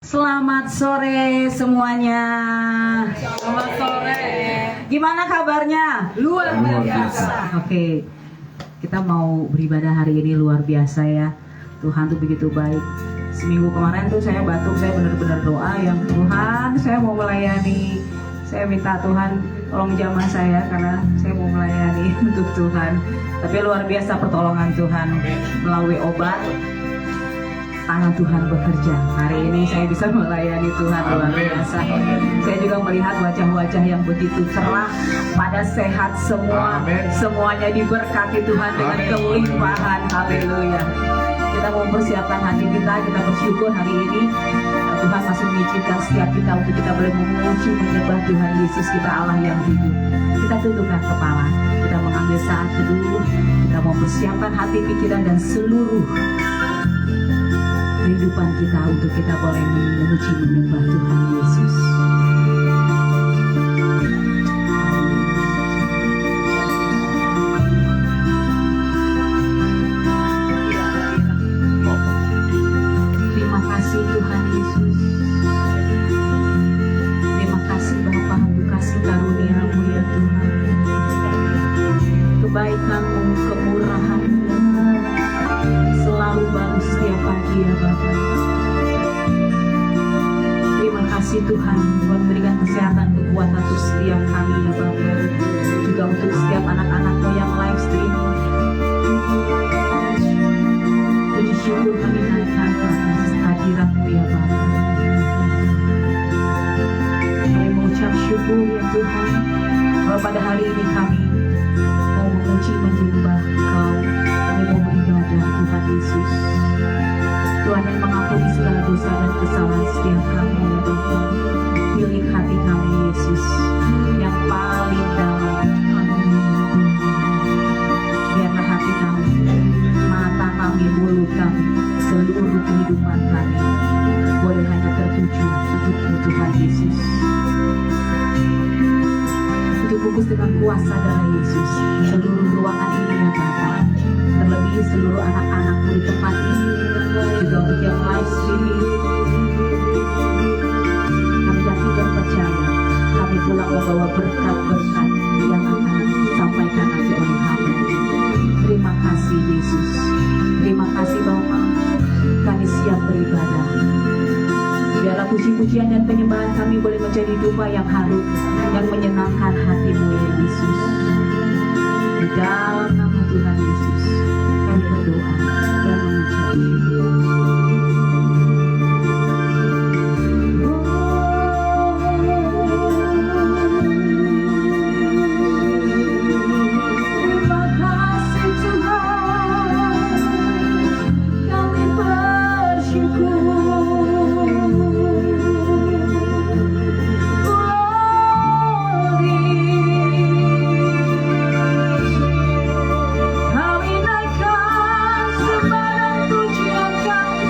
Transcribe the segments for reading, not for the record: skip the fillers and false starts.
Selamat sore semuanya. Selamat sore. Gimana kabarnya? Luar biasa. Oke, kita mau beribadah hari ini luar biasa ya. Tuhan tuh begitu baik. Seminggu kemarin tuh saya batuk, saya benar-benar doa yang Tuhan, saya mau melayani. Saya minta Tuhan tolong jamah saya karena saya mau melayani untuk Tuhan. Tapi luar biasa pertolongan Tuhan melalui obat. Tangan Tuhan bekerja. Hari ini saya bisa melayani Tuhan luar biasa. Saya juga melihat wajah-wajah yang begitu cerah, pada sehat semua. Semuanya diberkati Tuhan dengan kelimpahan. Haleluya. Kita mau mempersiapkan hati kita bersyukur hari ini Tuhan masih mengizinkan setiap kita untuk kita boleh memuji menyembah Tuhan Yesus kita Allah yang hidup. Kita tundukkan kepala, kita mengambil saat teduh, kita mau mempersiapkan hati, pikiran dan seluruh kehidupan kita untuk kita boleh memuji menyembah Tuhan Yesus. Terima kasih Tuhan Yesus. Terima kasih Bapa untuk kasih karunia-Mu ya Tuhan. Kebaikan-Mu, kemurahan-Mu selalu baru setiap pagi ya Bapa. Terima kasih Tuhan buat memberikan kesehatan, kekuatan untuk setiap kami ya Bapa. Juga untuk setiap anak-anak-Mu yang live streaming. Puji syukur kami naikkan atas hadirat-Mu ya Bapa. Kami mengucap syukur ya Tuhan bahwa pada hari ini kami mau memuji menyembah Kau. Kami mau beribadah Tuhan Yesus. Tuhan yang mengampuni segala dosa dan kesalahan setiap kami ya Bapa. Pilih hati kami Yesus yang paling dalam. Biarlah hati kami, mata kami, mulut kami, seluruh kehidupan kami boleh hanya tertuju untuk Tuhan Yesus. Untuk bungkus dengan kuasa darah Yesus seluruh ruangan ini ya Bapa. Terlebih seluruh anak-anak-Mu di tempat ini, juga untuk yang live streaming. Kami yakin dan percaya kami pulang membawa berkat-berkat yang akan disampaikan nanti oleh hamba. Terima kasih Yesus. Terima kasih Bapa. Kami siap beribadah. Biarlah puji-pujian dan penyembahan kami boleh menjadi dupa yang harum, yang menyenangkan hati-Mu ya Yesus. Di dalam nama Tuhan Yesus kami berdoa dan mengucap syukur. Kami naikkan sembah dan pujian kami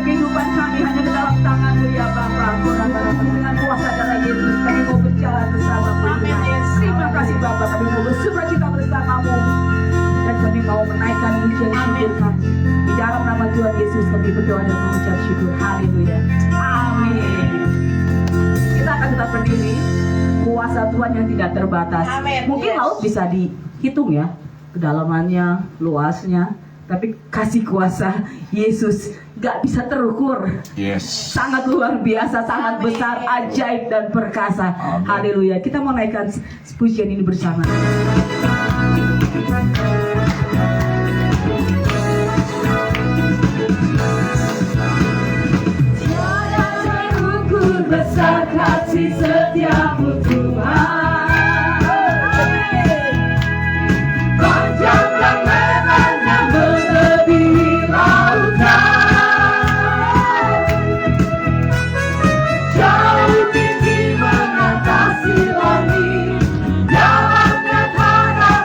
kehidupan kami hanya ke dalam tangan-Mu ya Bapa. Dengan kuasa darah Yesus kami mau berjalan bersama-Mu. Terima kasih Bapa, kami mau bersukacita bersama-Mu. Dan kami mau menaikkan pujian syukur kami. Di dalam nama Tuhan Yesus kami berdoa dan mengucap syukur. Haleluya. Amin. Kita akan tetap berdiri. Kuasa Tuhan yang tidak terbatas. Amin. Mungkin laut bisa dihitung ya, kedalamannya, luasnya. Tapi kasih kuasa Yesus gak bisa terukur. Yes. Sangat luar biasa, sangat Amin. besar, ajaib dan perkasa. Amin. Haleluya. Kita mau naikkan pujian ini bersama. Tiada terukur besar kasih setiamu Tuhan. Panjang dan lebarnya melebihi lautan. Jauh tinggi mengatasi langit. Dalamnya tanah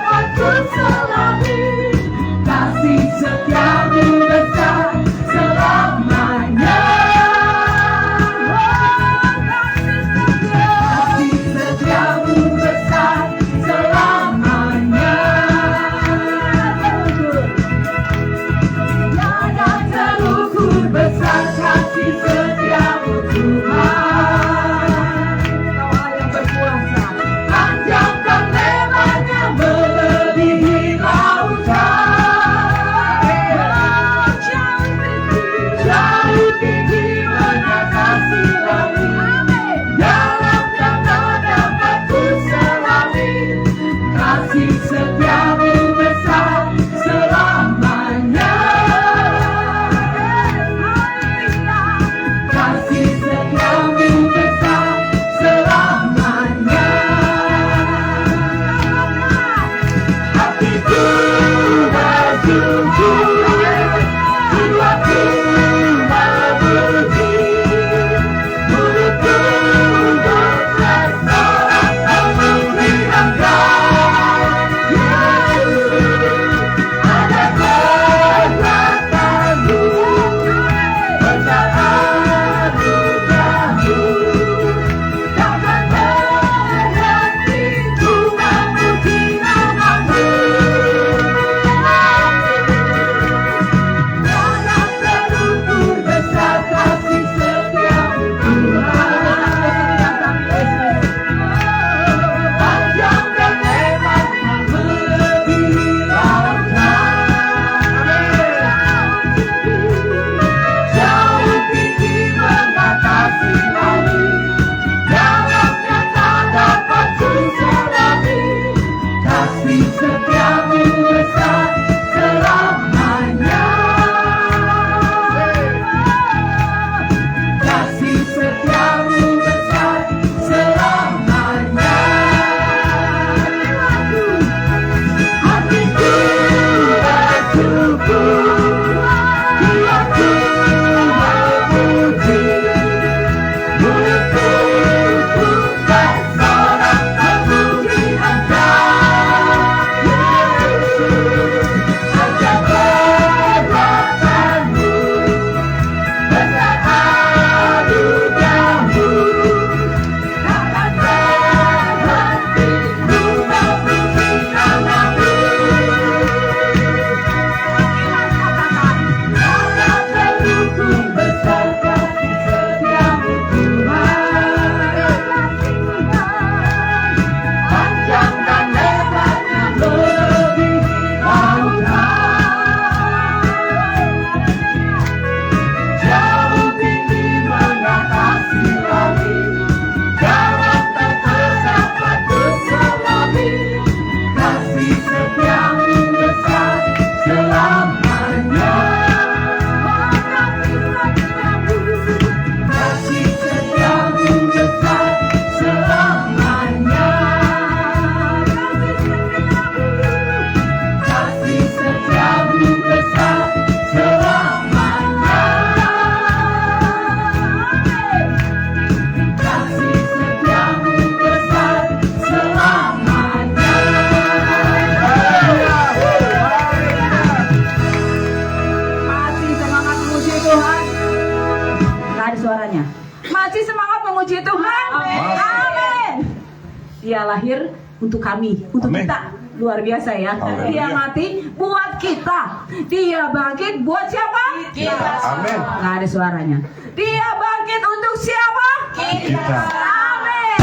Dia lahir untuk kami, untuk Amin. kita. Luar biasa ya. Haleluya. Dia mati buat kita. Dia bangkit buat siapa? Kita. Amin. Nggak ada suaranya. Dia bangkit untuk siapa? Kita. Amin.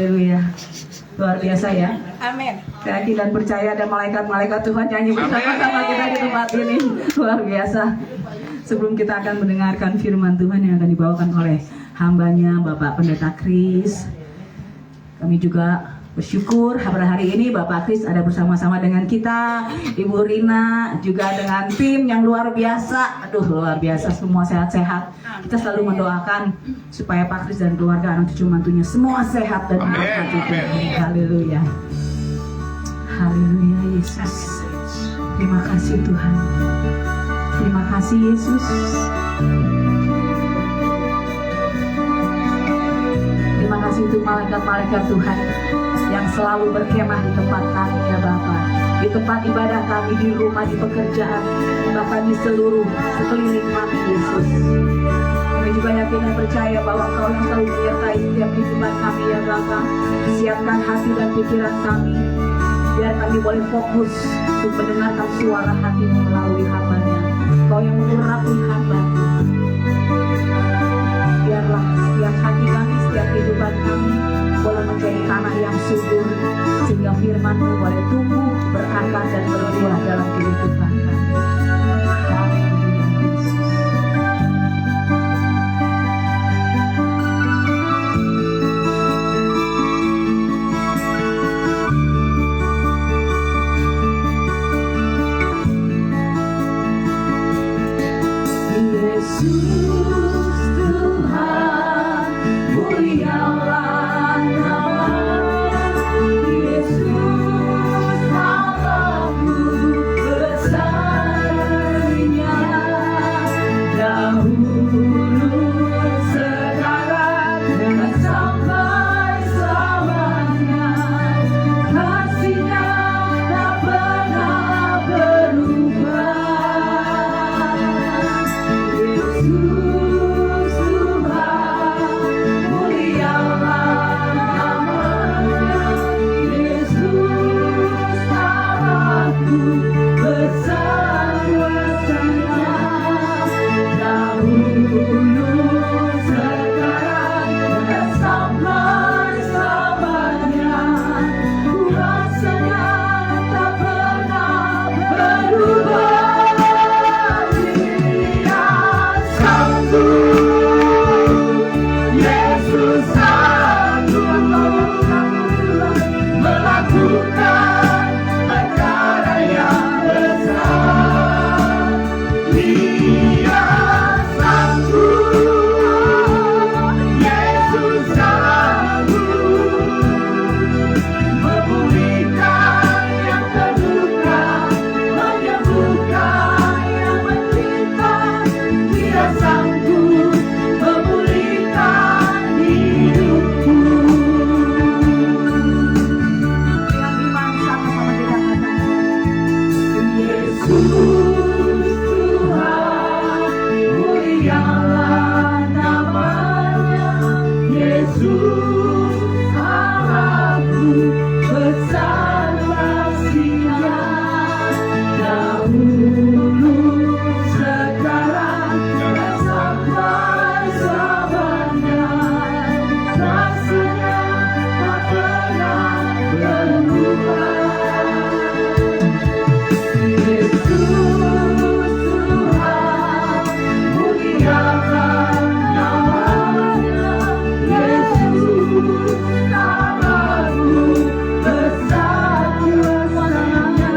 Haleluya. Luar biasa ya. Amin. Saya yakin dan percaya ada malaikat-malaikat Tuhan nyanyi bersama-sama kita di tempat ini. Luar biasa. Sebelum kita akan mendengarkan firman Tuhan yang akan dibawakan oleh hambanya Bapak Pendeta Kris, kami juga bersyukur pada hari ini Bapak Kris ada bersama-sama dengan kita, Ibu Rina juga dengan tim yang luar biasa. Aduh, luar biasa, semua sehat-sehat. Kita selalu mendoakan supaya Pak Kris dan keluarga anak cucu mantunya semua sehat dan diberkati Tuhan. Haleluya. Haleluya Yesus. Terima kasih Tuhan. Terima kasih Yesus. Terima kasih untuk malaikat-malaikat Tuhan yang selalu berkemah di tempat kami ya Bapa, di tempat ibadah kami, di rumah, di pekerjaan, bahkan di seluruh sekeliling kami Yesus. Kami juga yakin dan percaya bahwa Engkau yang selalu menyertai setiap kehidupan kami ya Bapa. Siapkan hati dan pikiran kami, biar kami boleh fokus untuk mendengarkan suara hati-Mu melalui hamba-Nya. Kau yang mengurapi hamba-Mu. Biarlah setiap hati kami, setiap kehidupan kami boleh menjadi tanah yang subur, sehingga firman-Mu boleh tumbuh, berakar dan berbuah dalam kehidupan kami. Haleluya, Yesus. Yesus Tuhan, mulialah nama-Nya. Yesus Allahku besarnya, dahulu sekarang dan sampai selamanya. Kasih-Nya tak pernah berubah. Yesus Tuhan, mulialah nama-Nya. Yesus Allahku besar kuasa-Nya, dahulu sekarang dan sampai selamanya. Kuasa-Nya tak pernah berubah. Yesus sanggup melakukan perkara yang besar. Dia sanggup, Yesus sanggup memulihkan yang terluka, menyembuhkan yang menderita. Dia sanggup memulihkan hidupku. Yang iman sama-sama kita katakan, Yesus Tuhan, mulialah nama-Nya. Yesus Allahku besar kasih-Nya, dahulu sekarang dan sampai selamanya. Kasih-Nya tak pernah berubah. Yesus Tuhan, mulialah nama-Nya. Yesus Allahku besar kuasa-Nya,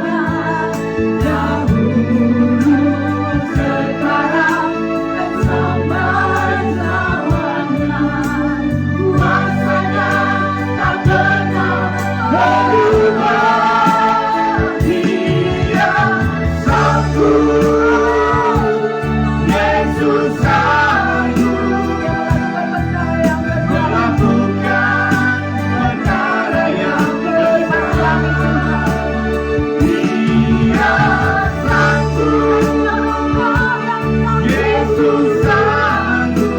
dahulu sekarang dan sampai selamanya. Kuasa-Nya tak pernah berubah. Dia sanggup, Yesus sanggup melakukan perkara yang besar. Dia sanggup, Yesus sanggup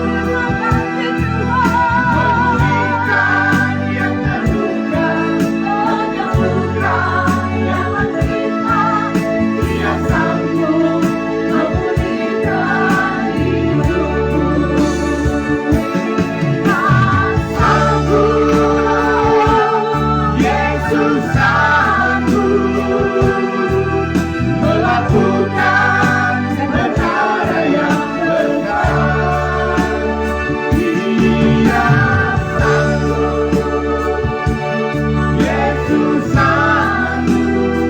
memulihkan yang terluka, menyembuhkan yang menderita. Dia sanggup memulihkan hidupku. Sanggup, Yesus sanggup melakukan perkara yang besar. Dia sanggup, Yesus sanggup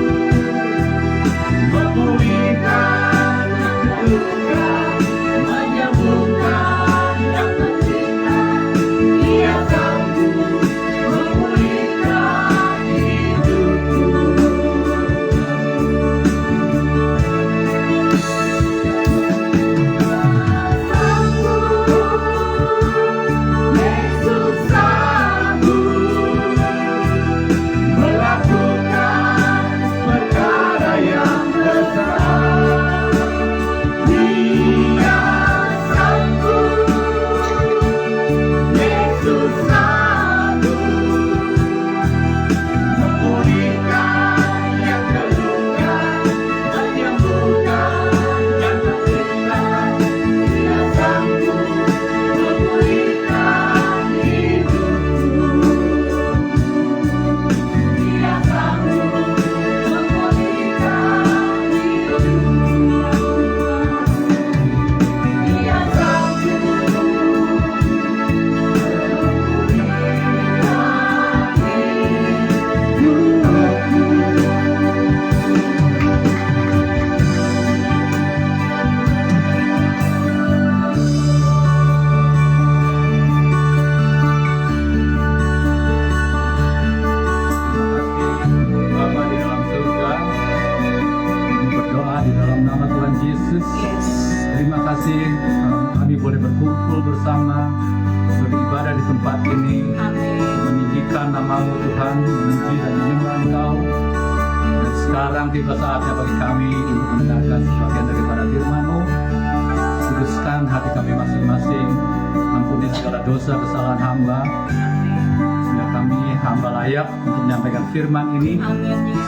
memulihkan yang terluka, menyembuhkan yang menderita. Dia sanggup memulihkan hidupku. boleh berkumpul bersama, beribadah di tempat ini, meninggikan nama-Mu Tuhan, memuji dan menyembah Engkau. Dan sekarang tiba saatnya bagi kami untuk mendengarkan sebagian daripada firman-Mu. Kuduskan hati kami masing-masing, ampuni segala dosa kesalahan hamba, sehingga kami hamba layak untuk menyampaikan firman ini,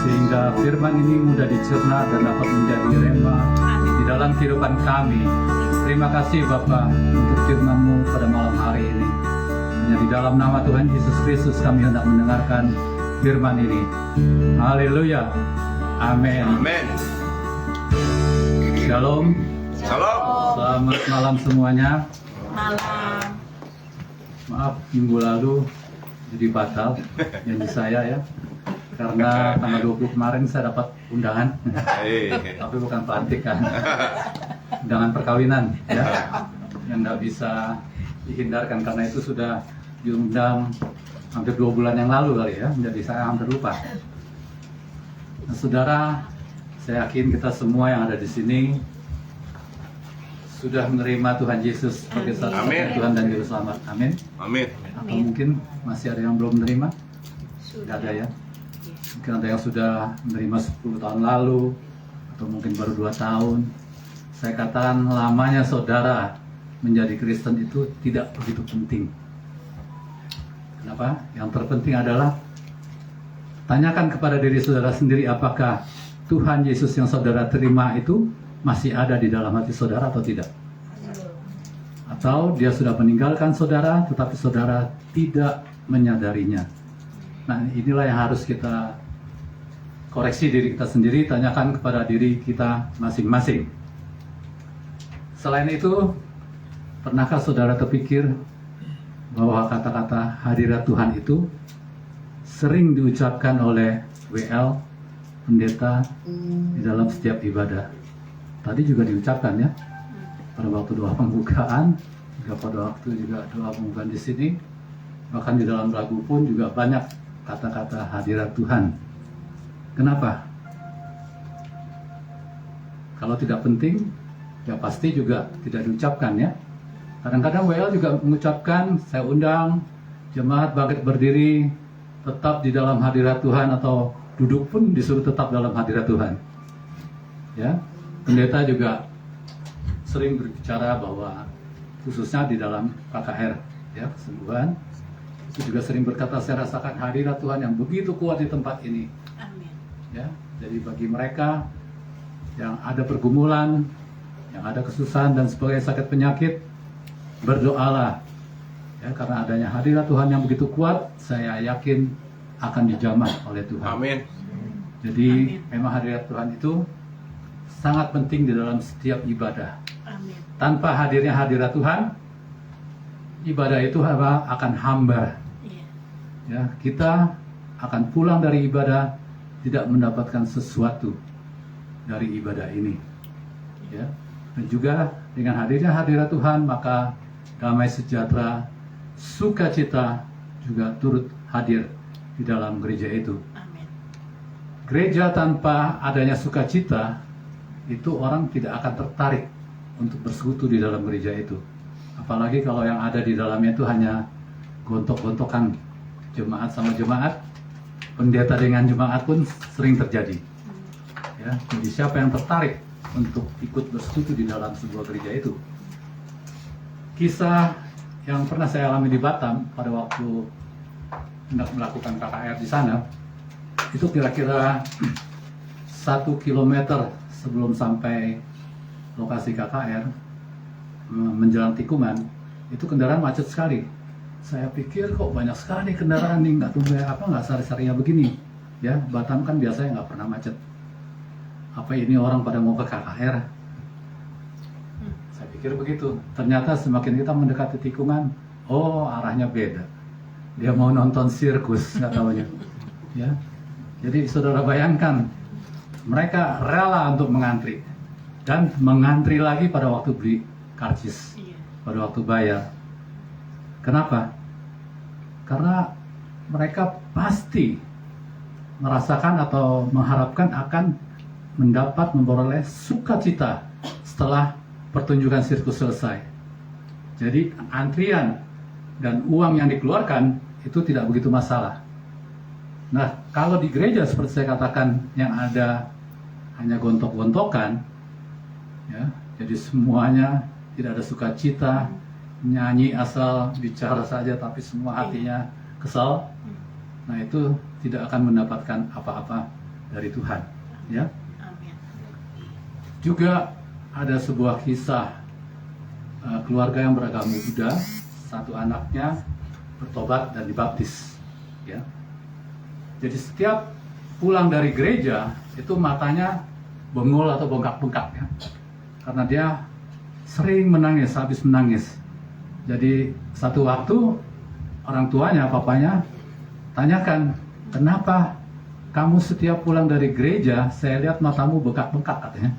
sehingga firman ini mudah dicerna dan dapat menjadi rema di dalam kehidupan kami. Terima kasih Bapa untuk firman-Mu pada malam hari ini. Hanya di dalam nama Tuhan Yesus Kristus kami hendak mendengarkan firman ini. Haleluya. Amin. Amin. Shalom. Salam. Selamat malam semuanya. Malam. Maaf minggu lalu jadi batal janji saya ya. Karena tanggal 20 kemarin saya dapat undangan. Tapi bukan pelantikan. Undangan perkawinan ya. Yang nggak bisa dihindarkan karena itu sudah diundang hampir 2 bulan yang lalu kali ya. Jadi saya hampir lupa. Nah, saudara, saya yakin kita semua yang ada di sini sudah menerima Tuhan Yesus sebagai satu-satunya Tuhan dan Juru Selamat. Amin. Amin. Atau mungkin masih ada yang belum menerima? Tidak ada ya. Mungkin ada yang sudah menerima 10 tahun lalu atau mungkin baru 2 tahun. Saya katakan lamanya saudara menjadi Kristen itu tidak begitu penting. Kenapa? Yang terpenting adalah tanyakan kepada diri saudara sendiri apakah Tuhan Yesus yang saudara terima itu masih ada di dalam hati saudara atau tidak? Atau dia sudah meninggalkan saudara tetapi saudara tidak menyadarinya. Nah, inilah yang harus kita koreksi diri kita sendiri, tanyakan kepada diri kita masing-masing. Selain itu, pernahkah saudara terpikir bahwa kata-kata hadirat Tuhan itu sering diucapkan oleh WL, pendeta, di dalam setiap ibadah? Tadi juga diucapkan ya, pada waktu doa pembukaan, juga pada waktu juga doa pembukaan di sini, bahkan di dalam lagu pun juga banyak kata-kata hadirat Tuhan. Kenapa? Kalau tidak penting, ya pasti juga tidak diucapkan ya. Kadang-kadang WL juga mengucapkan, saya undang jemaat bangkit berdiri, tetap di dalam hadirat Tuhan, atau duduk pun disuruh tetap dalam hadirat Tuhan. Ya, pendeta juga sering berbicara bahwa khususnya di dalam KKR, ya kesembuhan, itu juga sering berkata, saya rasakan hadirat Tuhan yang begitu kuat di tempat ini. Amin. Ya, jadi bagi mereka yang ada pergumulan, yang ada kesusahan dan sebagai sakit penyakit, berdoalah. Ya, karena adanya hadirat Tuhan yang begitu kuat, saya yakin akan dijamah oleh Tuhan. Amin. Jadi memang hadirat Tuhan itu sangat penting di dalam setiap ibadah. Amin. Tanpa hadirnya hadirat Tuhan, ibadah itu akan hambar. Iya. Ya, kita akan pulang dari ibadah tidak mendapatkan sesuatu dari ibadah ini. Ya. Dan juga dengan hadirnya hadirat Tuhan, maka damai sejahtera, sukacita juga turut hadir di dalam gereja itu. Amin. Gereja tanpa adanya sukacita, itu orang tidak akan tertarik untuk bersekutu di dalam gereja itu. Apalagi kalau yang ada di dalamnya itu hanya gontok-gontokan jemaat sama jemaat, pendeta dengan jemaat pun sering terjadi. Ya, jadi siapa yang tertarik untuk ikut bersekutu di dalam sebuah gereja itu? Kisah yang pernah saya alami di Batam pada waktu hendak melakukan KKR di sana, itu kira-kira 1 kilometer sebelum sampai lokasi KKR menjelang tikungan, itu kendaraan macet sekali. Saya pikir kok banyak sekali kendaraan nih, nggak sari-sarinya begini. Ya, Batam kan biasanya nggak pernah macet. Apa ini orang pada mau ke KKR? Saya pikir begitu. Ternyata semakin kita mendekati tikungan, oh arahnya beda. Dia mau nonton sirkus, nggak tahunya. Ya, jadi saudara bayangkan, mereka rela untuk mengantri dan mengantri lagi pada waktu beli karcis, pada waktu bayar. Kenapa? Karena mereka pasti merasakan atau mengharapkan akan memperoleh sukacita setelah pertunjukan sirkus selesai. Jadi antrian dan uang yang dikeluarkan itu tidak begitu masalah. Nah, kalau di gereja seperti saya katakan yang ada hanya gontok-gontokan, ya, jadi semuanya tidak ada sukacita, nyanyi asal bicara saja tapi semua hatinya kesal. Nah, itu tidak akan mendapatkan apa-apa dari Tuhan, ya. Juga ada sebuah kisah keluarga yang beragama Buddha, satu anaknya bertobat dan dibaptis, ya. Jadi setiap pulang dari gereja itu matanya bengol atau bengkak-bengkak, ya, karena dia sering menangis, habis menangis. Jadi satu waktu orang tuanya, papanya tanyakan, kenapa kamu setiap pulang dari gereja saya lihat matamu bengkak-bengkak, katanya.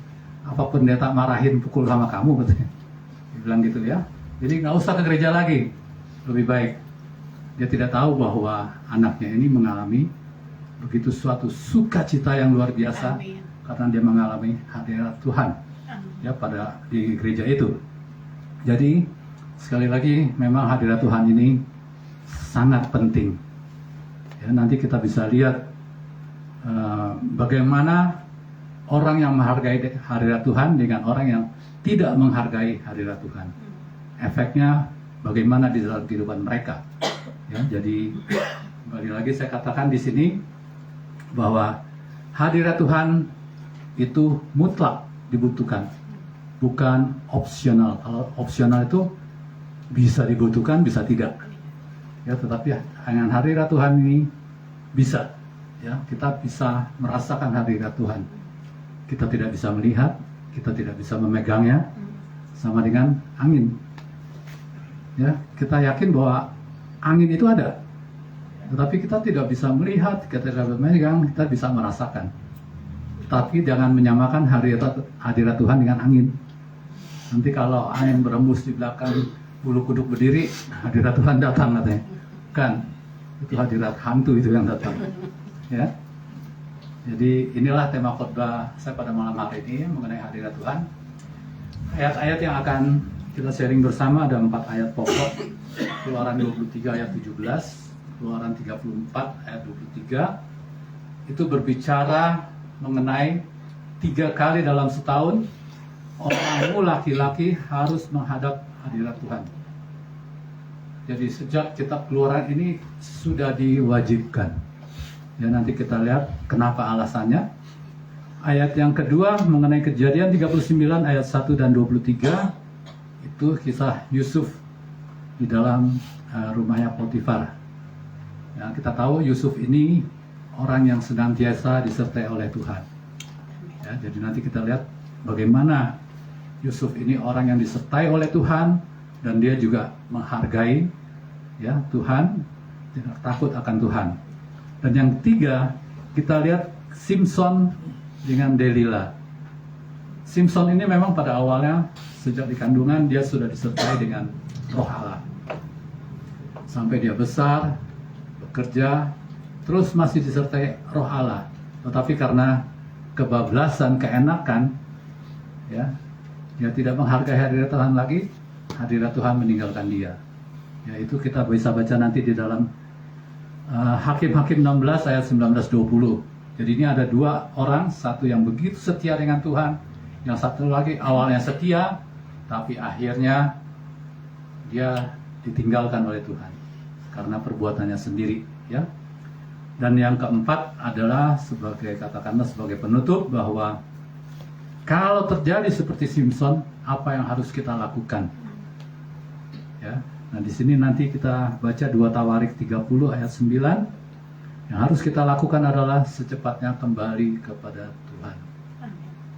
Apa pendeta marahin pukul sama kamu, katanya. Dia bilang gitu, ya. Jadi nggak usah ke gereja lagi, lebih baik. Dia tidak tahu bahwa anaknya ini mengalami begitu suatu sukacita yang luar biasa. Amin. Karena dia mengalami hadirat Tuhan, ya, pada di gereja itu. Jadi sekali lagi memang hadirat Tuhan ini sangat penting. Ya, nanti kita bisa lihat bagaimana orang yang menghargai hadirat Tuhan dengan orang yang tidak menghargai hadirat Tuhan. Efeknya bagaimana di dalam kehidupan mereka. Ya, jadi kembali lagi saya katakan di sini bahwa hadirat Tuhan itu mutlak dibutuhkan, bukan opsional. Kalau opsional itu bisa dibutuhkan, bisa tidak. Ya, tetapi dengan hadirat Tuhan ini bisa, ya, kita bisa merasakan hadirat Tuhan. Kita tidak bisa melihat, kita tidak bisa memegangnya, sama dengan angin. Ya, kita yakin bahwa angin itu ada, tetapi kita tidak bisa melihat, kita tidak bisa memegang, kita bisa merasakan. Tapi jangan menyamakan hadirat Tuhan dengan angin. Nanti kalau angin berembus di belakang bulu kuduk berdiri, hadirat Tuhan datang, katanya. Kan, itu hadirat hantu itu yang datang. Ya. Jadi inilah tema khotbah saya pada malam hari ini mengenai hadirat Tuhan. Ayat-ayat yang akan kita sharing bersama ada 4 ayat pokok. Keluaran 23 ayat 17, Keluaran 34 ayat 23. Itu berbicara mengenai 3 kali dalam setahun orangmu laki-laki harus menghadap hadirat Tuhan. Jadi sejak kitab Keluaran ini sudah diwajibkan. Ya, nanti kita lihat kenapa alasannya. Ayat yang kedua mengenai Kejadian 39 ayat 1 dan 23, itu kisah Yusuf di dalam rumahnya Potifar. Ya, kita tahu Yusuf ini orang yang senantiasa disertai oleh Tuhan. Ya, jadi nanti kita lihat bagaimana Yusuf ini orang yang disertai oleh Tuhan dan dia juga menghargai, ya, Tuhan, tidak takut akan Tuhan. Dan yang ketiga, kita lihat Simson dengan Delila. Simson ini memang pada awalnya sejak di kandungan dia sudah disertai dengan Roh Allah. Sampai dia besar, bekerja, terus masih disertai Roh Allah. Tetapi karena kebablasan, keenakan, ya, dia tidak menghargai hadirat Tuhan lagi, hadirat Tuhan meninggalkan dia. Ya, itu kita bisa baca nanti di dalam Hakim-Hakim 16 ayat 19-20. Jadi ini ada 2 orang, satu yang begitu setia dengan Tuhan, yang satu lagi awalnya setia, tapi akhirnya dia ditinggalkan oleh Tuhan karena perbuatannya sendiri, ya. Dan yang keempat adalah katakanlah sebagai penutup bahwa kalau terjadi seperti Simson, apa yang harus kita lakukan? Ya. Nah, di sini nanti kita baca 2 Tawarik 30 ayat 9. Yang harus kita lakukan adalah secepatnya kembali kepada Tuhan.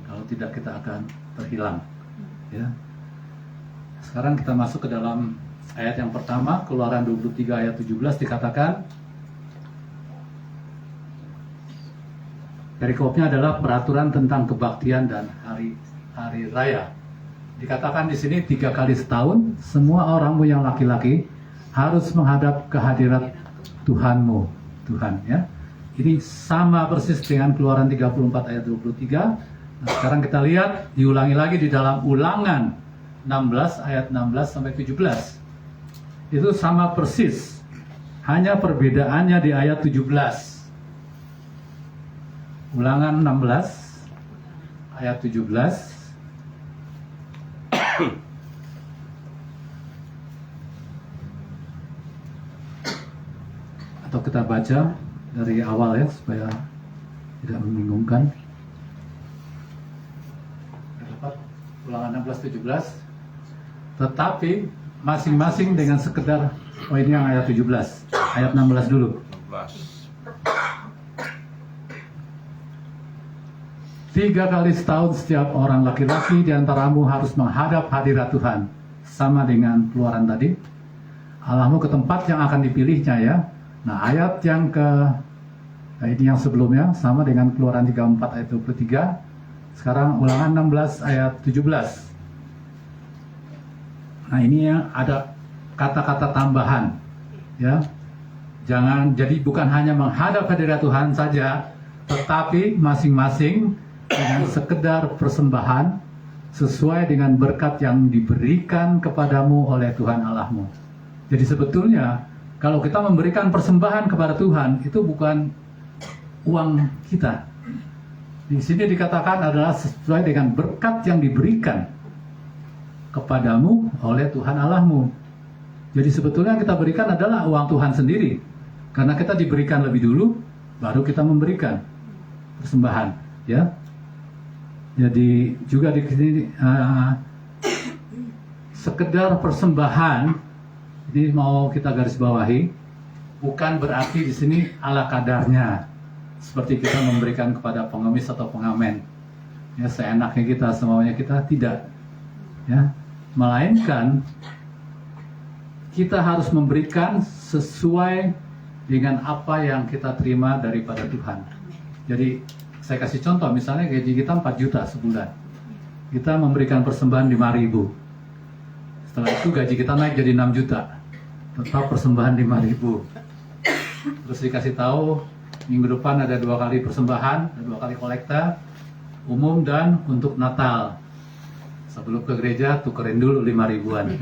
Kalau tidak kita akan terhilang. Ya. Sekarang kita masuk ke dalam ayat yang pertama, Keluaran 23 ayat 17 dikatakan, perikopnya adalah peraturan tentang kebaktian dan hari raya. Dikatakan di sini 3 kali setahun, semua orangmu yang laki-laki harus menghadap ke hadirat Tuhanmu, Tuhan, ya. Ini sama persis dengan Keluaran 34 ayat 23. Nah, sekarang kita lihat diulangi lagi di dalam Ulangan 16 ayat 16 sampai 17. Itu sama persis. Hanya perbedaannya di ayat 17. Ulangan 16 ayat 17. Atau kita baca dari awal ya supaya tidak membingungkan. Ulangan 16-17. Tetapi masing-masing dengan sekedar, oh ini yang ayat 17, ayat 16 dulu. 3 kali setahun setiap orang laki-laki di antaramu harus menghadap hadirat Tuhan. Sama dengan keluaran tadi. Allahmu ke tempat yang akan dipilihnya ya. Nah ayat yang ini yang sebelumnya sama dengan keluaran 34 ayat 23. Sekarang ulangan 16 ayat 17. Nah ini yang ada kata-kata tambahan ya. Jangan, jadi bukan hanya menghadap hadirat Tuhan saja, tetapi masing-masing dengan sekedar persembahan sesuai dengan berkat yang diberikan kepadamu oleh Tuhan Allahmu. Jadi sebetulnya kalau kita memberikan persembahan kepada Tuhan itu bukan uang kita. Di sini dikatakan adalah sesuai dengan berkat yang diberikan kepadamu oleh Tuhan Allahmu. Jadi sebetulnya yang kita berikan adalah uang Tuhan sendiri. Karena kita diberikan lebih dulu, baru kita memberikan persembahan, ya. Jadi juga di sini sekedar persembahan ini mau kita garis bawahi, bukan berarti di sini ala kadarnya, seperti kita memberikan kepada pengemis atau pengamen, ya seenaknya kita, semuanya kita, tidak, ya, melainkan kita harus memberikan sesuai dengan apa yang kita terima daripada Tuhan. Jadi saya kasih contoh, misalnya gaji kita 4 juta sebulan, kita memberikan persembahan 5.000, setelah itu gaji kita naik jadi 6 juta, tetap persembahan 5.000. Terus dikasih tahu minggu depan ada 2 kali persembahan, ada 2 kali kolekta umum dan untuk Natal. Sebelum ke gereja tukerin dulu 5.000-an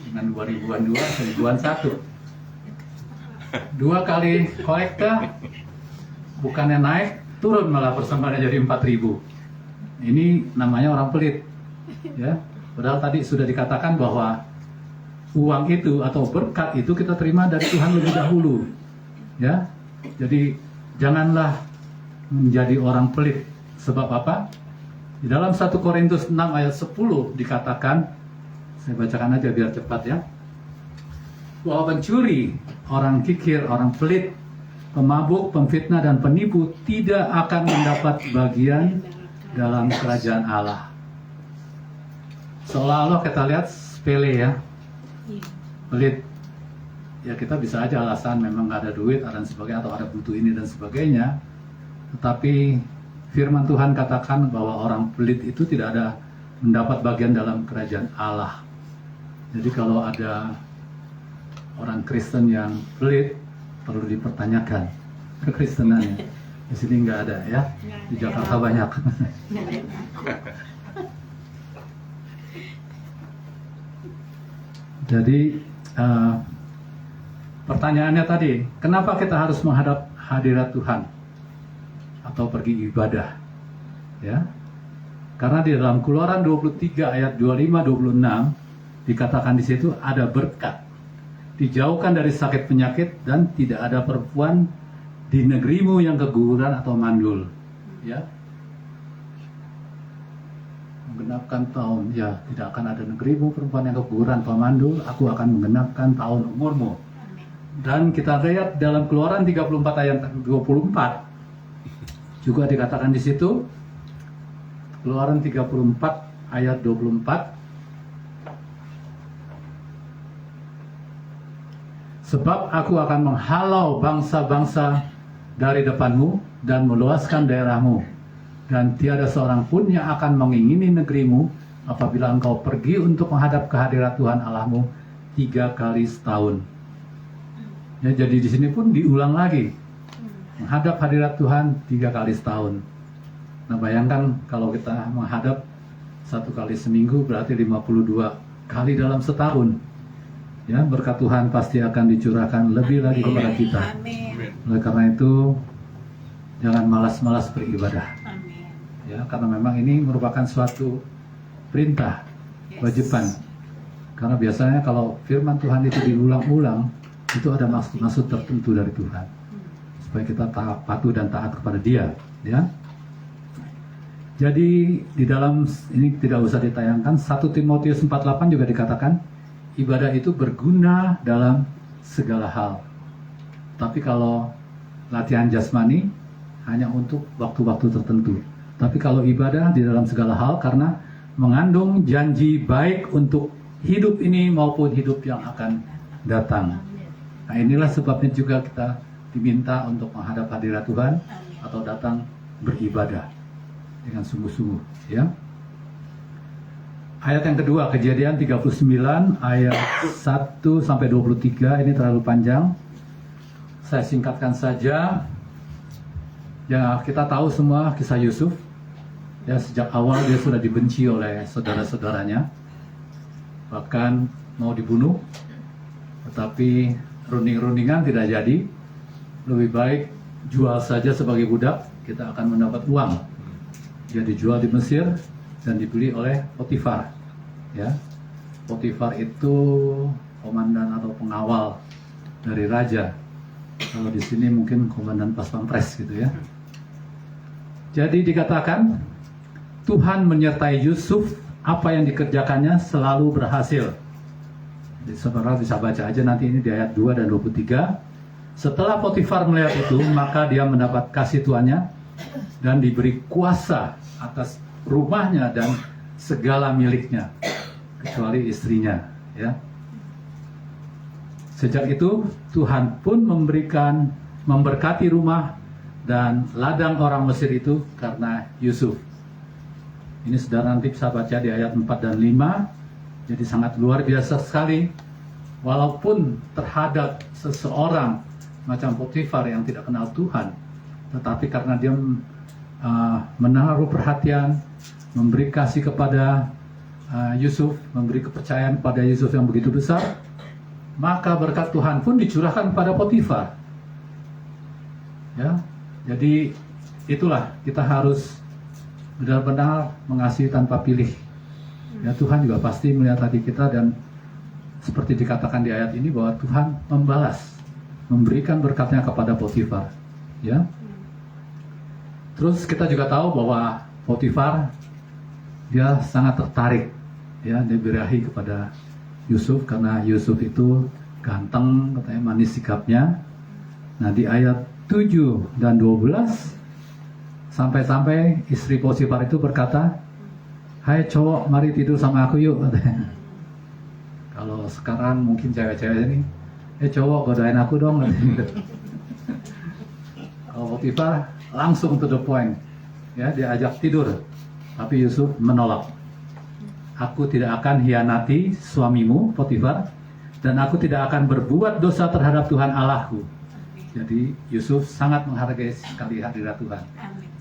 dengan 2.000-an 2, 1.000-an 1. 2 kali kolekta bukannya naik, turun malah persembahannya jadi 4.000. Ini namanya orang pelit, ya. Padahal tadi sudah dikatakan bahwa uang itu atau berkat itu kita terima dari Tuhan lebih dahulu, ya. Jadi janganlah menjadi orang pelit. Sebab apa? Di dalam 1 Korintus 6 ayat 10 dikatakan, saya bacakan aja biar cepat ya, bahwa pencuri, orang kikir, orang pelit, pemabuk, pemfitnah dan penipu tidak akan mendapat bagian dalam kerajaan Allah. Seolah-olah kita lihat sepele ya, pelit. Ya kita bisa aja alasan memang nggak ada duit dan sebagainya, atau ada butuh ini dan sebagainya. Tetapi firman Tuhan katakan bahwa orang pelit itu tidak ada mendapat bagian dalam kerajaan Allah. Jadi kalau ada orang Kristen yang pelit, perlu dipertanyakan kekristenannya. Di sini nggak ada ya, di Jakarta banyak. Jadi pertanyaannya tadi, kenapa kita harus menghadap hadirat Tuhan atau pergi ibadah? Ya, karena di dalam Keluaran 23 ayat 25-26 dikatakan di situ ada berkat, dijauhkan dari sakit penyakit dan tidak ada perempuan di negerimu yang keguguran atau mandul. Ya, menggenapkan tahun, ya tidak akan ada negerimu perempuan yang keguguran atau mandul, aku akan menggenapkan tahun umurmu. Dan kita lihat dalam Keluaran 34 ayat 24 juga dikatakan di situ, Keluaran 34 ayat 24, sebab aku akan menghalau bangsa-bangsa dari depanmu dan meluaskan daerahmu, dan tiada seorang pun yang akan mengingini negerimu apabila engkau pergi untuk menghadap kehadirat Tuhan Allahmu 3 kali setahun. Ya, jadi di sini pun diulang lagi, menghadap hadirat Tuhan 3 kali setahun. Nah bayangkan kalau kita menghadap 1 kali seminggu berarti 52 kali dalam setahun. Ya, berkat Tuhan pasti akan dicurahkan lebih lagi kepada kita. Oleh karena itu, jangan malas-malas beribadah. Ya, karena memang ini merupakan suatu perintah, kewajiban. Karena biasanya kalau firman Tuhan itu diulang-ulang, itu ada maksud tertentu dari Tuhan. Supaya kita patuh dan taat kepada Dia. Ya. Jadi di dalam ini tidak usah ditayangkan, 1 Timotius 4:8 juga dikatakan ibadah itu berguna dalam segala hal. Tapi kalau latihan jasmani hanya untuk waktu-waktu tertentu. Tapi kalau ibadah di dalam segala hal karena mengandung janji baik untuk hidup ini maupun hidup yang akan datang. Nah, inilah sebabnya juga kita diminta untuk menghadap hadirat Tuhan atau datang beribadah dengan sungguh-sungguh, ya. Ayat yang kedua, Kejadian 39 ayat 1 sampai 23, ini terlalu panjang. Saya singkatkan saja. Ya, kita tahu semua kisah Yusuf. Ya, sejak awal dia sudah dibenci oleh saudara-saudaranya. Bahkan mau dibunuh. Tetapi runding-rundingan tidak jadi. Lebih baik jual saja sebagai budak, kita akan mendapat uang. Dia dijual di Mesir dan dibeli oleh Potifar. Ya, Potifar itu komandan atau pengawal dari raja. Kalau di sini mungkin komandan pas pampres gitu ya. Jadi dikatakan Tuhan menyertai Yusuf, apa yang dikerjakannya selalu berhasil. Jadi saudara bisa baca aja nanti ini di ayat 2 dan 23. Setelah Potifar melihat itu, maka dia mendapat kasih tuannya dan diberi kuasa atas rumahnya dan segala miliknya, kecuali istrinya. Ya. Sejak itu Tuhan pun memberkati rumah dan ladang orang Mesir itu karena Yusuf. Ini saudara nanti bisa baca di ayat 4 dan 5. Jadi sangat luar biasa sekali. Walaupun terhadap seseorang macam Potifar yang tidak kenal Tuhan, tetapi karena dia menaruh perhatian, memberi kasih kepada Yusuf, memberi kepercayaan pada Yusuf yang begitu besar, maka berkat Tuhan pun dicurahkan pada Potifar. Ya, jadi itulah kita harus benar-benar mengasihi tanpa pilih. Ya, Tuhan juga pasti melihat hati kita dan seperti dikatakan di ayat ini bahwa Tuhan membalas, memberikan berkatnya kepada Potifar. Ya. Terus kita juga tahu bahwa Potifar dia sangat tertarik, ya, dia birahi kepada Yusuf karena Yusuf itu ganteng, katanya manis sikapnya. Nah, di ayat 7 dan 12 sampai-sampai istri Potifar itu berkata, "Hai cowok, mari tidur sama aku yuk," katanya. Kalau sekarang mungkin cewek-cewek ini, cowok godain aku dong. Kalau Potifar langsung to the point, ya, diajak tidur. Tapi Yusuf menolak. "Aku tidak akan hianati suamimu, Potifar, dan aku tidak akan berbuat dosa terhadap Tuhan Allahku." Jadi Yusuf sangat menghargai sekali hadirat Tuhan.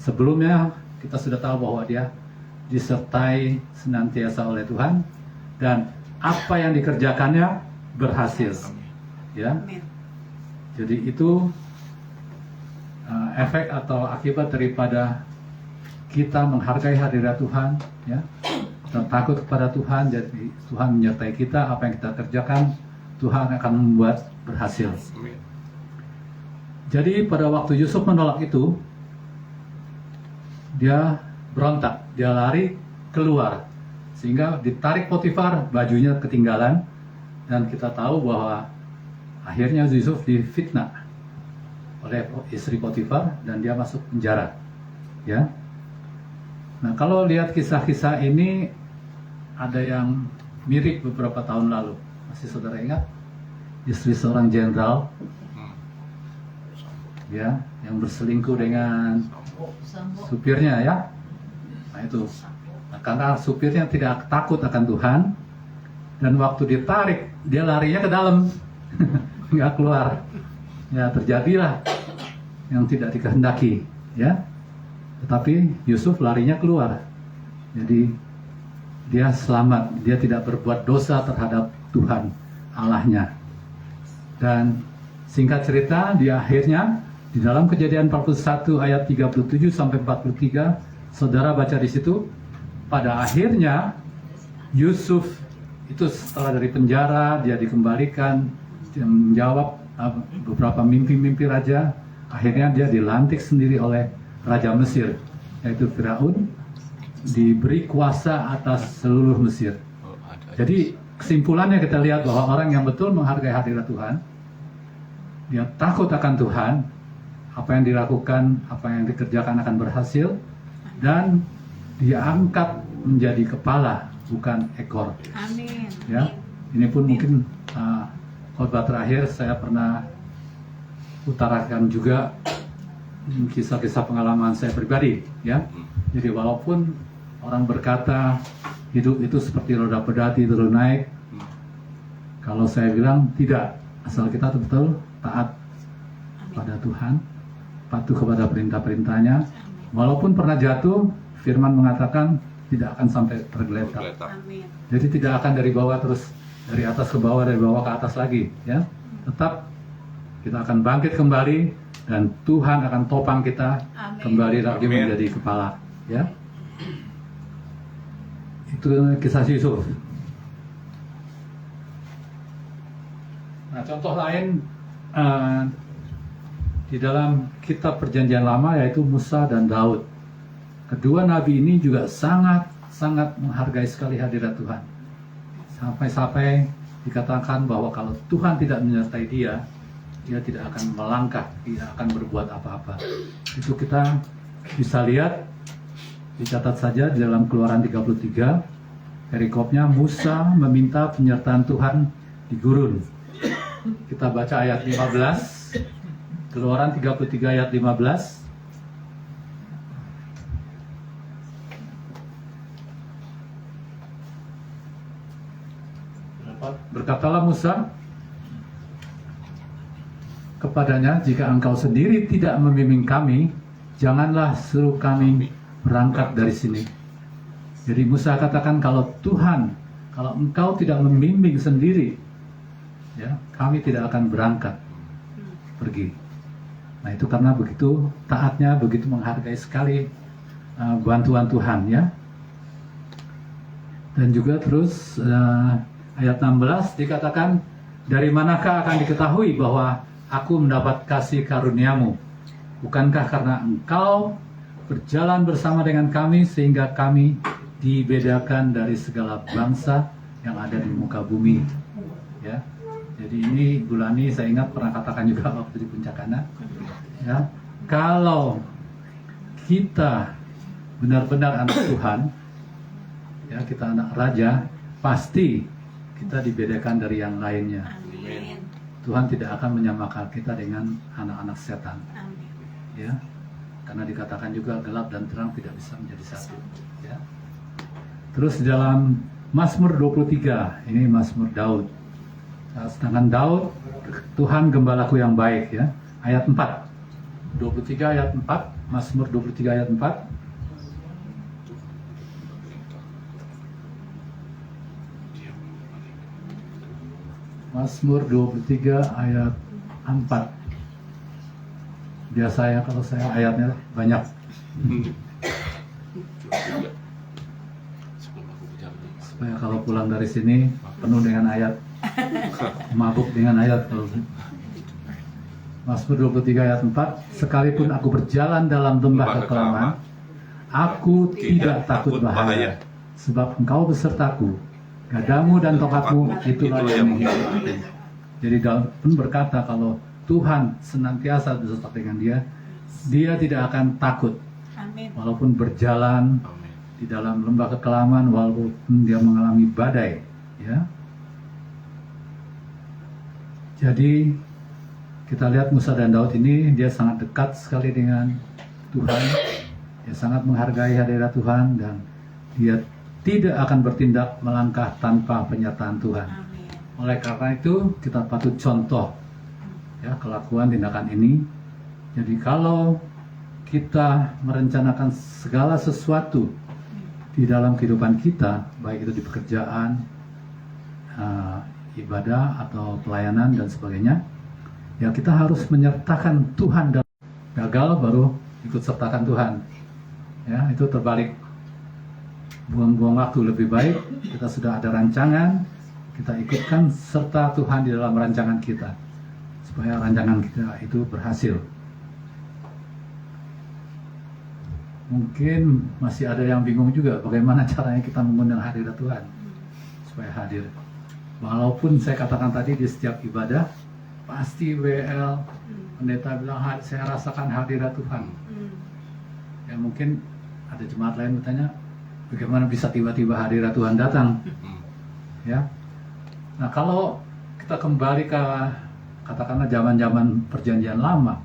Sebelumnya kita sudah tahu bahwa dia disertai senantiasa oleh Tuhan dan apa yang dikerjakannya berhasil. Ya. Jadi itu efek atau akibat daripada kita menghargai hadirat Tuhan, ya, dan takut kepada Tuhan. Jadi Tuhan menyertai kita, apa yang kita kerjakan Tuhan akan membuat berhasil. Jadi pada waktu Yusuf menolak itu, dia berontak, dia lari keluar, sehingga ditarik Potifar, bajunya ketinggalan, dan kita tahu bahwa akhirnya Yusuf difitnah oleh istri Potifar dan dia masuk penjara. Ya. Nah, kalau lihat kisah-kisah ini ada yang mirip beberapa tahun lalu. Masih saudara ingat? Istri seorang jenderal, ya, yang berselingkuh dengan supirnya, ya. Nah, itu. Nah, karena supirnya tidak takut akan Tuhan dan waktu ditarik dia larinya ke dalam, nggak keluar. Ya, terjadilah yang tidak dikehendaki, ya. Tetapi Yusuf larinya keluar. Jadi dia selamat, dia tidak berbuat dosa terhadap Tuhan Allahnya. Dan singkat cerita, di akhirnya di dalam Kejadian 41 ayat 37 sampai 43, saudara baca di situ, pada akhirnya Yusuf itu setelah dari penjara dia dikembalikan, dia menjawab beberapa mimpi-mimpi raja. Akhirnya dia dilantik sendiri oleh Raja Mesir, yaitu Firaun, diberi kuasa atas seluruh Mesir. Jadi kesimpulannya kita lihat bahwa orang yang betul menghargai hadirat Tuhan, dia takut akan Tuhan, apa yang dilakukan, apa yang dikerjakan akan berhasil, dan dia angkat menjadi kepala, bukan ekor. Amin. Ya, ini pun mungkin khotbah terakhir saya pernah utarakan juga kisah-kisah pengalaman saya pribadi, ya. Jadi walaupun orang berkata hidup itu seperti roda pedati turun naik, kalau saya bilang tidak, asal kita betul taat pada Tuhan, patuh kepada perintah-perintahnya, walaupun pernah jatuh, firman mengatakan tidak akan sampai tergeletak. Amin. Jadi tidak akan dari bawah terus, dari atas ke bawah, dari bawah ke atas lagi, ya. Tetap kita akan bangkit kembali dan Tuhan akan topang kita Amin. kembali lagi menjadi kepala, ya. Itu kisah Yusuf. Nah, contoh lain di dalam kitab Perjanjian Lama yaitu Musa dan Daud. Kedua nabi ini juga sangat menghargai sekali hadirat Tuhan. Sampai-sampai dikatakan bahwa kalau Tuhan tidak menyertai dia tidak akan melangkah, tidak akan berbuat apa-apa. Itu kita bisa lihat, dicatat saja di dalam Keluaran 33, perikopnya Musa meminta penyertaan Tuhan di gurun. Kita baca ayat 15, Keluaran 33 ayat 15. Berkatalah Musa kepadanya, jika engkau sendiri tidak membimbing kami, janganlah suruh kami berangkat dari sini. Jadi Musa katakan, kalau engkau tidak membimbing sendiri, ya, kami tidak akan berangkat pergi. Nah, itu karena begitu taatnya, begitu menghargai sekali bantuan Tuhan, ya. Dan juga terus ayat 16 dikatakan, dari manakah akan diketahui bahwa aku mendapat kasih karuniamu? Bukankah karena engkau berjalan bersama dengan kami sehingga kami dibedakan dari segala bangsa yang ada di muka bumi, ya. Jadi ini Bulani saya ingat pernah katakan juga waktu di Puncakana, ya, kalau kita benar-benar anak Tuhan, ya, kita anak raja, pasti kita dibedakan dari yang lainnya. Amin. Tuhan tidak akan menyamakan kita dengan anak-anak setan, Amin. ya, karena dikatakan juga gelap dan terang tidak bisa menjadi satu, ya. Terus di dalam Mazmur 23, ini Mazmur Daud. Nah, sedangkan Daud, Tuhan gembalaku yang baik, ya, ayat 4, 23 ayat 4, Mazmur 23 ayat 4. Mazmur 23 ayat 4. Biasa ya kalau saya ayatnya banyak. Supaya kalau pulang dari sini penuh dengan ayat, mabuk dengan ayat. Mazmur 23 ayat 4. Sekalipun aku berjalan dalam lembah kekelaman, aku tidak takut bahaya, sebab engkau besertaku. Gadamu dan tongkatmu itulah yang menghidupi. Jadi Daud pun berkata kalau Tuhan senantiasa beserta dengan dia tidak akan takut. Amin. Walaupun berjalan di dalam lembah kekelaman, walaupun dia mengalami badai, ya. Jadi kita lihat Musa dan Daud ini, dia sangat dekat sekali dengan Tuhan. Dia sangat menghargai hadirat Tuhan dan dia tidak akan bertindak melangkah tanpa penyertaan Tuhan. Amin. Oleh karena itu kita patut contoh, ya, kelakuan tindakan ini. Jadi kalau kita merencanakan segala sesuatu di dalam kehidupan kita, baik itu di pekerjaan, ibadah atau pelayanan dan sebagainya, ya kita harus menyertakan Tuhan. Dalam gagal baru ikut sertakan Tuhan, ya itu terbalik. Buang-buang waktu, lebih baik kita sudah ada rancangan, kita ikutkan serta Tuhan di dalam rancangan kita, supaya rancangan kita itu berhasil. Mungkin masih ada yang bingung juga bagaimana caranya kita mengundang hadirat Tuhan supaya hadir. Walaupun saya katakan tadi di setiap ibadah pasti WL pendeta bilang saya rasakan hadirat Tuhan. Ya mungkin ada jemaat lain bertanya, bagaimana bisa tiba-tiba hadirat Tuhan datang? Ya. Nah, kalau kita kembali ke katakanlah zaman-zaman perjanjian lama,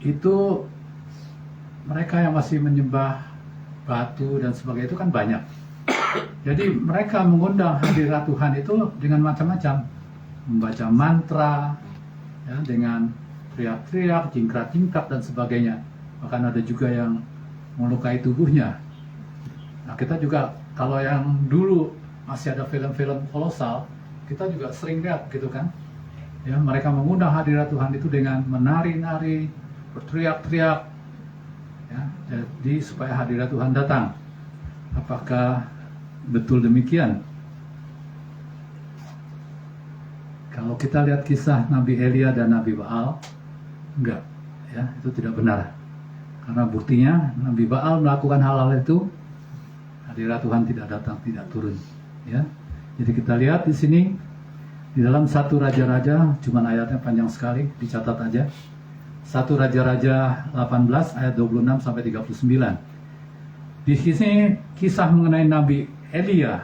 itu mereka yang masih menyembah batu dan sebagainya itu kan banyak. Jadi mereka mengundang hadirat Tuhan itu dengan macam-macam, membaca mantra, ya, dengan teriak-teriak, jingkrak-jingkrak dan sebagainya. Bahkan ada juga yang melukai tubuhnya. Nah, kita juga kalau yang dulu masih ada film-film kolosal, kita juga sering lihat gitu kan. Ya, mereka mengundang hadirat Tuhan itu dengan menari-nari, berteriak-teriak, ya, jadi supaya hadirat Tuhan datang. Apakah betul demikian? Kalau kita lihat kisah Nabi Elia dan Nabi Baal, enggak, ya, itu tidak benar. Karena buktinya Nabi Baal melakukan hal-hal itu, hadirat Tuhan tidak datang, tidak turun. Ya, jadi kita lihat di sini di dalam 1 Raja-Raja, cuman ayatnya panjang sekali, dicatat aja. 1 Raja-Raja 18 ayat 26 sampai 39. Di sini kisah mengenai Nabi Elia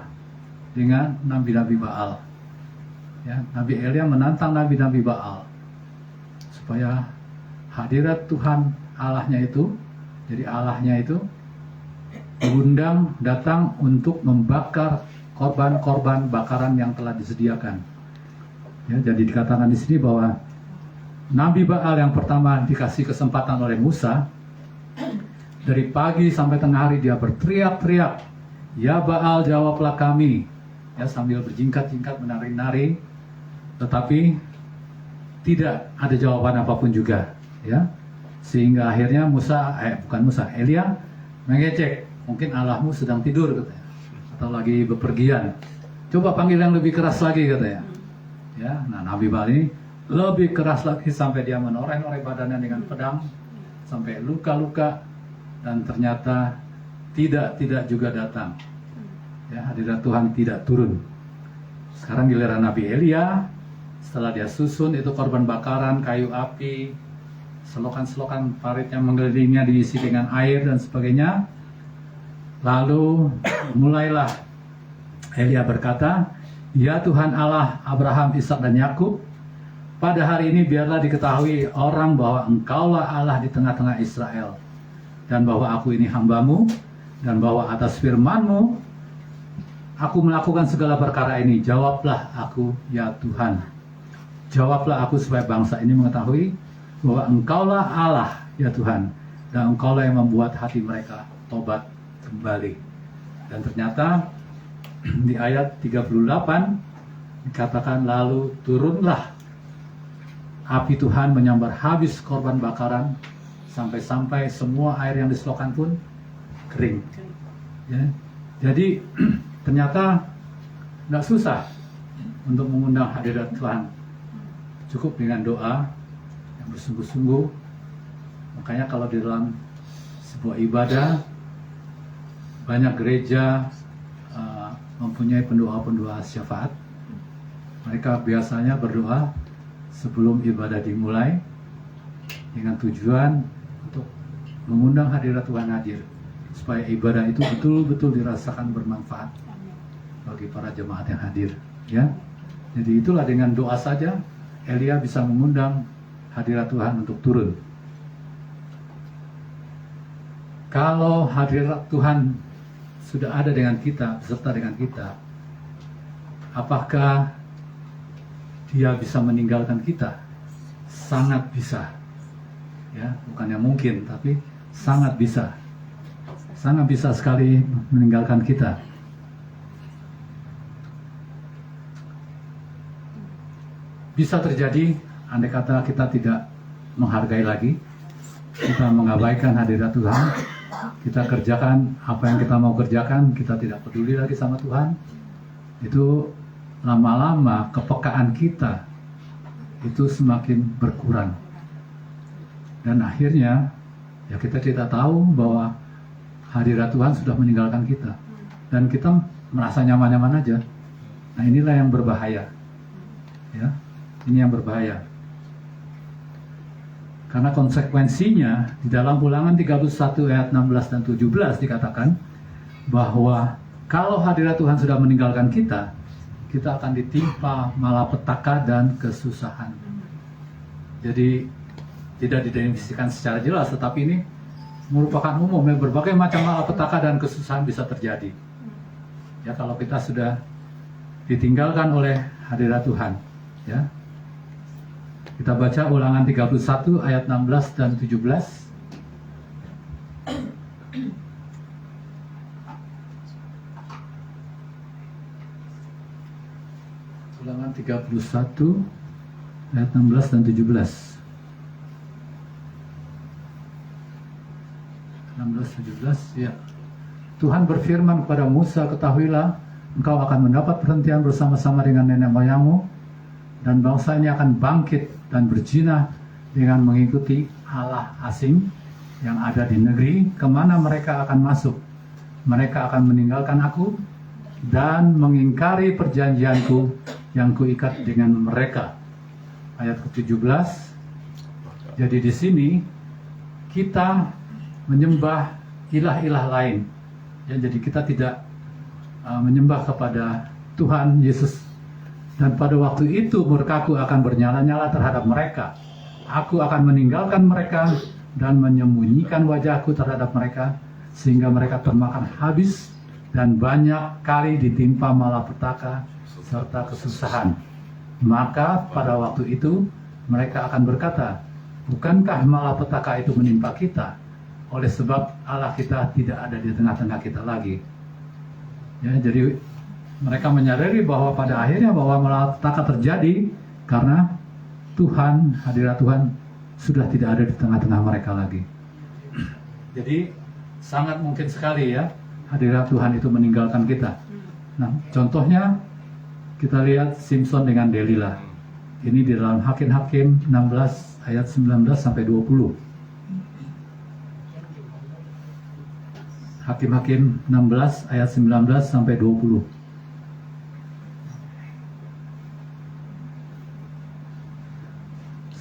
dengan nabi-nabi Baal. Ya, Nabi Elia menantang nabi-nabi Baal supaya hadirat Tuhan Allahnya itu, jadi Allahnya itu diundang datang untuk membakar korban-korban bakaran yang telah disediakan. Ya, jadi dikatakan di sini bahwa Nabi Baal yang pertama dikasih kesempatan oleh Musa, dari pagi sampai tengah hari dia berteriak-teriak, "Ya Baal, jawablah kami." Ya, sambil berjingkat-jingkat, menari-nari, tetapi tidak ada jawaban apapun juga. Ya, sehingga akhirnya Elia mengecek, mungkin Allahmu sedang tidur katanya, atau lagi bepergian. Coba panggil yang lebih keras lagi katanya. Ya, nah Nabi Baal ini lebih keras lagi sampai dia menoreh-noreh badannya dengan pedang sampai luka-luka, dan ternyata tidak juga datang. Ya, hadirat Tuhan tidak turun. Sekarang giliran Nabi Elia, setelah dia susun itu korban bakaran, kayu api, selokan-selokan parit yang mengelilinginya diisi dengan air dan sebagainya. Lalu mulailah Elia berkata, "Ya Tuhan Allah Abraham, Ishak dan Yakub, pada hari ini biarlah diketahui orang bahwa Engkaulah Allah di tengah-tengah Israel, dan bahwa aku ini hamba-Mu, dan bahwa atas firman-Mu aku melakukan segala perkara ini. Jawablah aku, ya Tuhan. Jawablah aku supaya bangsa ini mengetahui bahwa Engkaulah Allah, ya Tuhan, dan Engkaulah yang membuat hati mereka tobat kembali." Dan ternyata di ayat 38 dikatakan, "Lalu turunlah api Tuhan menyambar habis korban bakaran sampai-sampai semua air yang diselokan pun kering." Ya. Jadi ternyata tidak susah untuk mengundang hadirat Tuhan. Cukup dengan doa yang bersungguh-sungguh. Makanya kalau di dalam sebuah ibadah, banyak gereja mempunyai pendoa-pendoa syafaat. Mereka biasanya berdoa sebelum ibadah dimulai dengan tujuan untuk mengundang hadirat Tuhan hadir, supaya ibadah itu betul-betul dirasakan bermanfaat bagi para jemaat yang hadir. Ya, jadi itulah dengan doa saja Elia bisa mengundang hadirat Tuhan untuk turun. Kalau hadirat Tuhan sudah ada dengan kita, beserta dengan kita, apakah Dia bisa meninggalkan kita? Sangat bisa. Ya, bukannya mungkin, tapi sangat bisa. sangat bisa sekali meninggalkan kita. Bisa terjadi, andai kata kita tidak menghargai lagi, kita mengabaikan hadirat Tuhan, kita kerjakan apa yang kita mau kerjakan, kita tidak peduli lagi sama Tuhan, itu lama-lama kepekaan kita itu semakin berkurang. Dan akhirnya, ya kita tidak tahu bahwa hadirat Tuhan sudah meninggalkan kita. Dan kita merasa nyaman-nyaman aja. Nah inilah yang berbahaya. Ya, ini yang berbahaya. Karena konsekuensinya di dalam Ulangan 31 ayat 16 dan 17 dikatakan bahwa kalau hadirat Tuhan sudah meninggalkan kita, kita akan ditimpa malapetaka dan kesusahan. Jadi tidak didefinisikan secara jelas, tetapi ini merupakan umum, ya, berbagai macam malapetaka dan kesusahan bisa terjadi. Ya kalau kita sudah ditinggalkan oleh hadirat Tuhan, ya. Kita baca Ulangan 31 ayat 16 dan 17. Ulangan 31 ayat 16 dan 17. 16-17, ya. Tuhan berfirman kepada Musa, ketahuilah, engkau akan mendapat perhentian bersama-sama dengan nenek moyangmu, dan bangsa ini akan bangkit dan berzina dengan mengikuti Allah asing yang ada di negeri kemana mereka akan masuk. Mereka akan meninggalkan aku dan mengingkari perjanjianku yang kuikat dengan mereka. Ayat ke-17. Jadi di sini kita menyembah ilah-ilah lain. Ya, jadi kita tidak menyembah kepada Tuhan Yesus. Dan pada waktu itu murkaku akan bernyala-nyala terhadap mereka. Aku akan meninggalkan mereka dan menyembunyikan wajahku terhadap mereka, sehingga mereka termakan habis dan banyak kali ditimpa malapetaka serta kesusahan. Maka pada waktu itu mereka akan berkata, bukankah malapetaka itu menimpa kita? Oleh sebab Allah kita tidak ada di tengah-tengah kita lagi. Ya, jadi mereka menyadari bahwa pada akhirnya bahwa malapetaka terjadi karena Tuhan, hadirat Tuhan sudah tidak ada di tengah-tengah mereka lagi. Jadi sangat mungkin sekali ya hadirat Tuhan itu meninggalkan kita. Nah, contohnya kita lihat Simson dengan Delila. Ini di dalam Hakim-Hakim 16 ayat 19 sampai 20. Hakim-Hakim 16 ayat 19 sampai 20.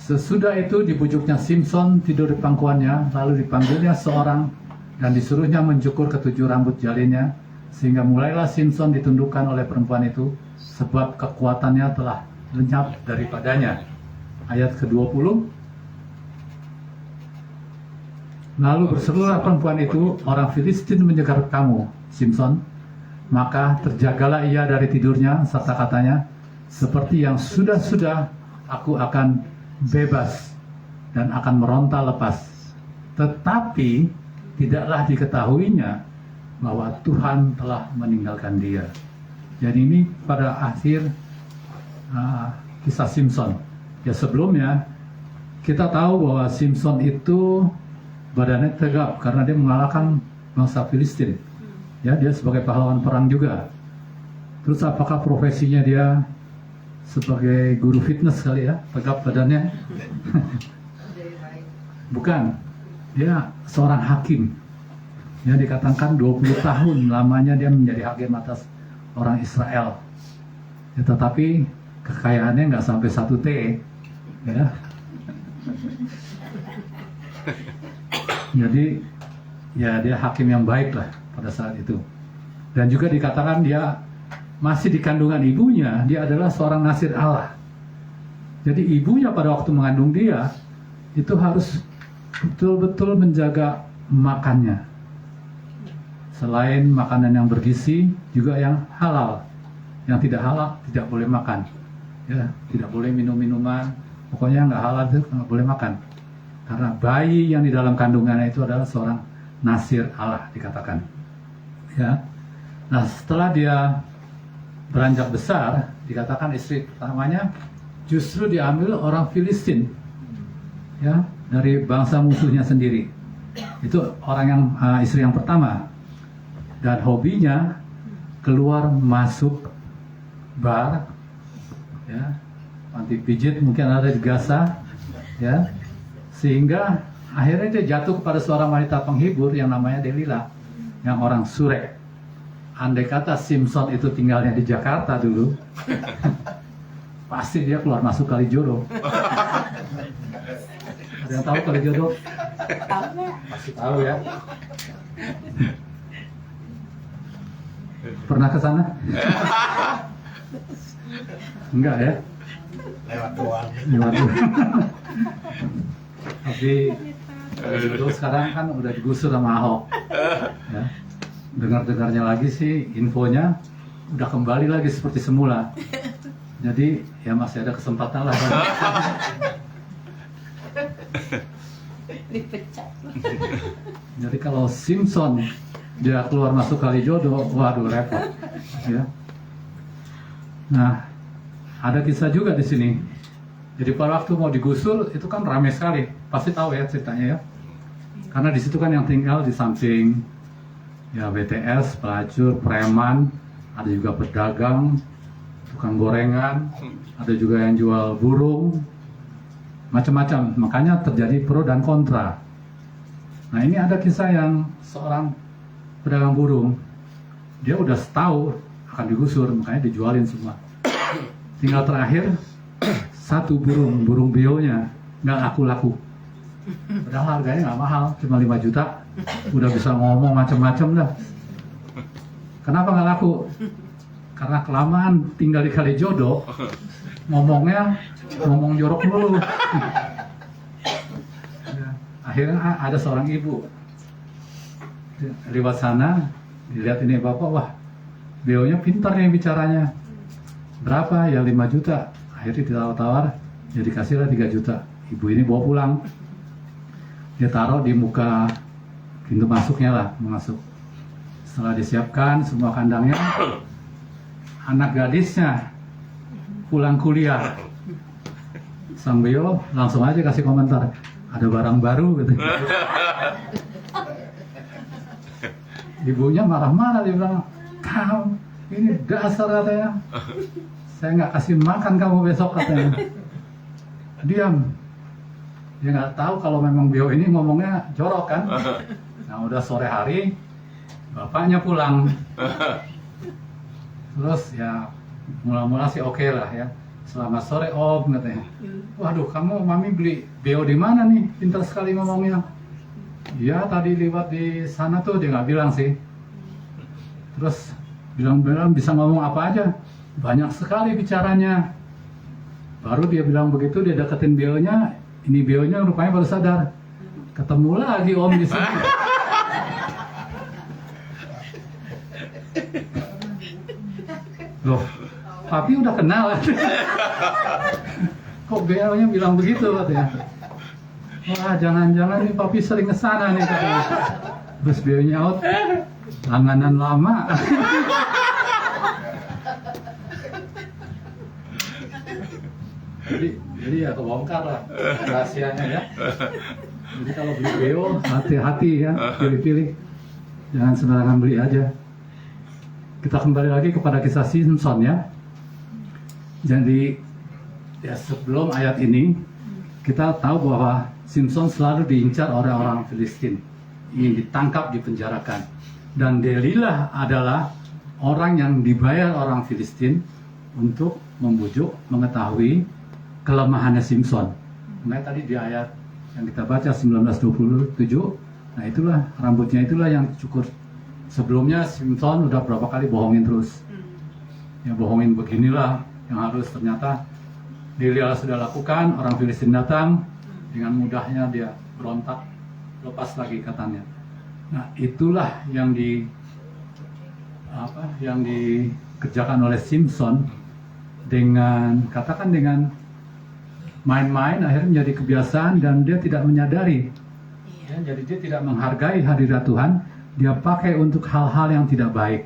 Sesudah itu dibujuknya Simson tidur di pangkuannya, lalu dipanggilnya seorang dan disuruhnya mencukur ketujuh rambut jalinnya, sehingga mulailah Simson ditundukkan oleh perempuan itu, sebab kekuatannya telah lenyap daripadanya. Ayat ke-20. Lalu berserulah perempuan itu, orang Filistin menyegar kamu, Simson. Maka terjagalah ia dari tidurnya, serta katanya, seperti yang sudah-sudah aku akan bebas dan akan meronta lepas. Tetapi tidaklah diketahuinya bahwa Tuhan telah meninggalkan dia. Jadi ini pada akhir kisah Simson. Ya sebelumnya kita tahu bahwa Simson itu badannya tegap karena dia mengalahkan bangsa Filistin. Ya, dia sebagai pahlawan perang juga. Terus apakah profesinya dia sebagai guru fitness kali ya, tegap badannya? Bukan, dia seorang hakim. Ya, dikatakan 20 tahun lamanya dia menjadi hakim atas orang Israel. Ya, tetapi kekayaannya nggak sampai 1 T. Ya. Jadi ya dia hakim yang baik lah pada saat itu. Dan juga dikatakan dia masih di kandungan ibunya, dia adalah seorang nasir Allah. Jadi ibunya pada waktu mengandung dia itu harus betul-betul menjaga makannya. Selain makanan yang bergizi, juga yang halal. Yang tidak halal tidak boleh makan. Ya, tidak boleh minum minuman. Pokoknya nggak halal itu nggak boleh makan. Karena bayi yang di dalam kandungannya itu adalah seorang nasir Allah dikatakan. Ya. Nah, setelah dia beranjak besar, dikatakan istri pertamanya justru diambil orang Filistin, ya, dari bangsa musuhnya sendiri. Itu orang yang istri yang pertama, dan hobinya keluar masuk bar, ya, panti pijit mungkin ada di Gaza, ya, sehingga akhirnya dia jatuh kepada seorang wanita penghibur yang namanya Delila, yang orang Surek. Andai kata Simpson itu tinggalnya di Jakarta dulu, pasti dia keluar masuk Kalijodo. Ada yang tahu Kalijodo? Pasti tahu ya. Pernah ke sana? Enggak ya? Lewat doang. Lewat doang. Tapi Kalijodo sekarang kan udah digusur sama Ahok. Ya. Dengar-dengarnya lagi sih infonya udah kembali lagi seperti semula. Jadi ya masih ada kesempatan lah. Dipecat. Jadi kalau Simpson dia keluar masuk Kalijodo, waduh repot. Ya. Nah, ada kisah juga di sini. Jadi pada waktu mau digusur itu kan ramai sekali. Pasti tahu ya ceritanya ya. Karena di situ kan yang tinggal di samping ya BTS, pelacur, preman, ada juga pedagang, tukang gorengan, ada juga yang jual burung, macam-macam. Makanya terjadi pro dan kontra. Nah, ini ada kisah yang seorang pedagang burung, dia udah tahu akan digusur, makanya dijualin semua. Tinggal terakhir satu burung bionya nggak laku-laku. Padahal harganya nggak mahal, cuma 5 juta. Udah bisa ngomong macam-macam dah. Kenapa nggak laku? Karena kelamaan tinggal di Kalijodo, ngomong jorok dulu. Akhirnya ada seorang ibu lewat sana, dilihat ini bapak, wah beliaunya pintar nih bicaranya. Berapa? Ya 5 juta. Akhirnya ditawar-tawar, ya dikasihlah 3 juta. Ibu ini bawa pulang. Dia taruh di muka pintu masuknya lah, masuk. Setelah disiapkan semua kandangnya, anak gadisnya pulang kuliah. Sang beliau langsung aja kasih komentar, ada barang baru gitu. Ibunya marah-marah, dia bilang, kamu ini dasar katanya, saya nggak kasih makan kamu besok katanya. Diam. Dia nggak tahu kalau memang beliau ini ngomongnya jorok kan. Nah udah sore hari, bapaknya pulang. Terus ya mula-mula sih oke lah ya. Selamat sore om katanya. Waduh kamu mami beli beo di mana nih? Pintar sekali ngomongnya. Iya tadi lewat di sana tuh, dia nggak bilang sih. Terus bilang bisa ngomong apa aja. Banyak sekali bicaranya. Baru dia bilang begitu, dia deketin beonya. Ini beonya rupanya baru sadar. Ketemu lagi om di sini. Loh, papi udah kenal. Kok beonya bilang begitu katanya. Wah, jangan-jangan nih papi sering kesana nih katanya. Terus beonya out, langganan lama. Jadi ya kebongkar lah rahasianya ya. Jadi kalau beli beo hati-hati ya, pilih-pilih, jangan sembarangan beli aja. Kita kembali lagi kepada kisah Simpson ya. Jadi ya sebelum ayat ini kita tahu bahwa Simpson selalu diincar oleh orang Filistin, ingin ditangkap, dipenjarakan. Dan Delila adalah orang yang dibayar orang Filistin untuk membujuk, mengetahui kelemahannya Simpson. Makanya tadi di ayat yang kita baca 19:27, nah itulah rambutnya itulah yang cukur. Sebelumnya Simpson udah berapa kali bohongin terus. Ya bohongin beginilah yang harus, ternyata Delila sudah lakukan, orang Filistin datang, dengan mudahnya dia berontak, lepas lagi katanya. Nah itulah yang dikerjakan oleh Simpson dengan katakan dengan main-main, akhirnya menjadi kebiasaan dan dia tidak menyadari Ya, jadi dia tidak menghargai hadirat Tuhan, dia pakai untuk hal-hal yang tidak baik.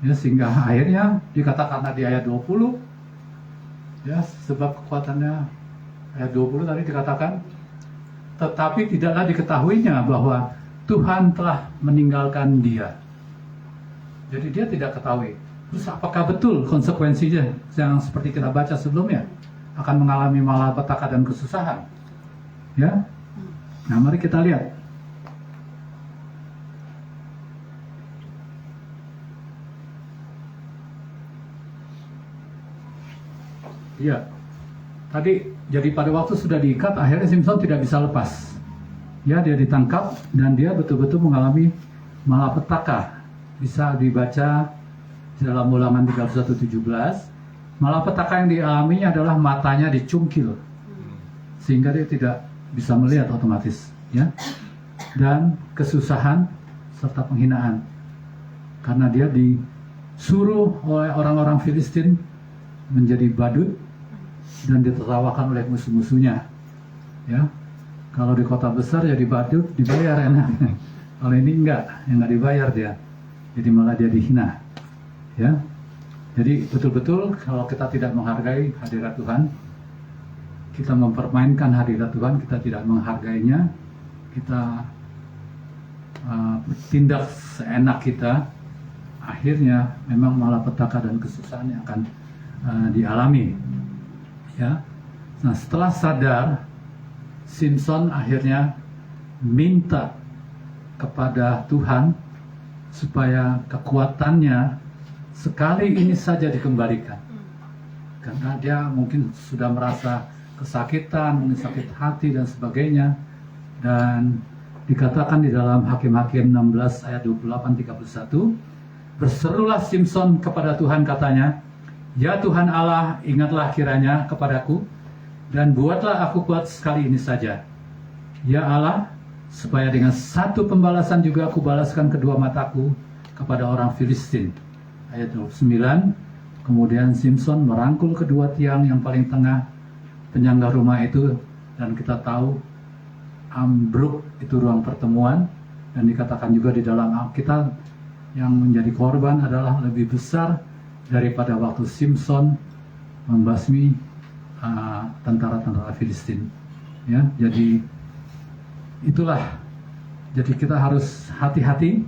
Ya, sehingga akhirnya dikatakan di ayat 20, ya, sebab kekuatannya, ayat 20 tadi dikatakan, tetapi tidaklah diketahuinya bahwa Tuhan telah meninggalkan dia. Jadi dia tidak ketahui. Terus apakah betul konsekuensinya yang seperti kita baca sebelumnya? Akan mengalami malapetaka dan kesusahan. Ya. Nah, mari kita lihat. Ya. Tadi jadi pada waktu sudah diikat, akhirnya Simson tidak bisa lepas. Ya, dia ditangkap dan dia betul-betul mengalami malapetaka. Bisa dibaca dalam Ulangan 31:17. Malapetaka yang dialaminya adalah matanya dicungkil, sehingga dia tidak bisa melihat otomatis, ya. Dan kesusahan serta penghinaan, karena dia disuruh oleh orang-orang Filistin menjadi badut dan ditertawakan oleh musuh-musuhnya, ya. Kalau di kota besar jadi badut dibayar enak. Kalau ini enggak dibayar dia, jadi malah dia dihina, ya. Jadi betul-betul kalau kita tidak menghargai hadirat Tuhan, kita mempermainkan hadirat Tuhan, kita tidak menghargainya, kita bertindak seenak kita, akhirnya memang malapetaka dan kesusahan yang akan dialami, ya. Nah, setelah sadar, Simson akhirnya minta kepada Tuhan supaya kekuatannya sekali ini saja dikembalikan, karena dia mungkin sudah merasa kesakitan, mungkin sakit hati dan sebagainya. Dan dikatakan di dalam Hakim-Hakim 16 ayat 28-31, berserulah Simson kepada Tuhan, katanya, "Ya Tuhan Allah, ingatlah kiranya kepadaku dan buatlah aku kuat sekali ini saja. Ya Allah, supaya dengan satu pembalasan juga aku balaskan kedua mataku kepada orang Filistin." Ayat 29, kemudian Simson merangkul kedua tiang yang paling tengah penyangga rumah itu, dan kita tahu ambruk itu ruang pertemuan. Dan dikatakan juga di dalam Alkitab, yang menjadi korban adalah lebih besar daripada waktu Simson membasmi tentara-tentara Filistin, ya. Jadi itulah, jadi kita harus hati-hati.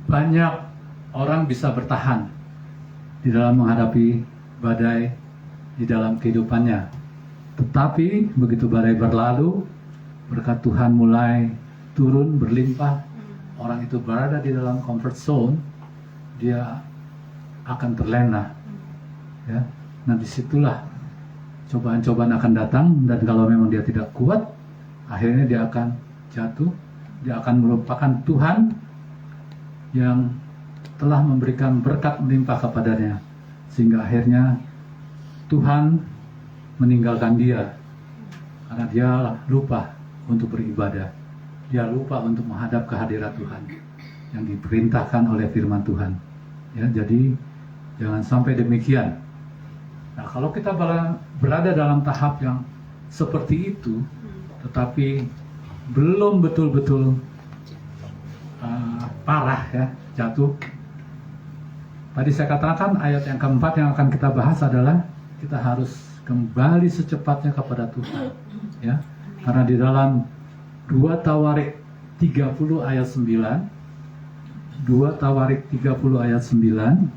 Banyak orang bisa bertahan di dalam menghadapi badai di dalam kehidupannya, tetapi begitu badai berlalu, berkat Tuhan mulai turun berlimpah, orang itu berada di dalam comfort zone, dia akan terlena, ya. Nah, disitulah cobaan-cobaan akan datang, dan kalau memang dia tidak kuat, akhirnya dia akan jatuh, dia akan melupakan Tuhan yang telah memberikan berkat melimpah kepadanya, sehingga akhirnya Tuhan meninggalkan dia karena dia lupa untuk beribadah, dia lupa untuk menghadap kehadirat Tuhan yang diperintahkan oleh firman Tuhan, ya. Jadi jangan sampai demikian. Nah, kalau kita berada dalam tahap yang seperti itu, tetapi belum betul-betul parah, ya, jatuh. Tadi saya katakan ayat yang keempat yang akan kita bahas adalah kita harus kembali secepatnya kepada Tuhan, ya. Karena di dalam 2 Tawarik 30 ayat 9, 2 Tawarik 30 ayat 9,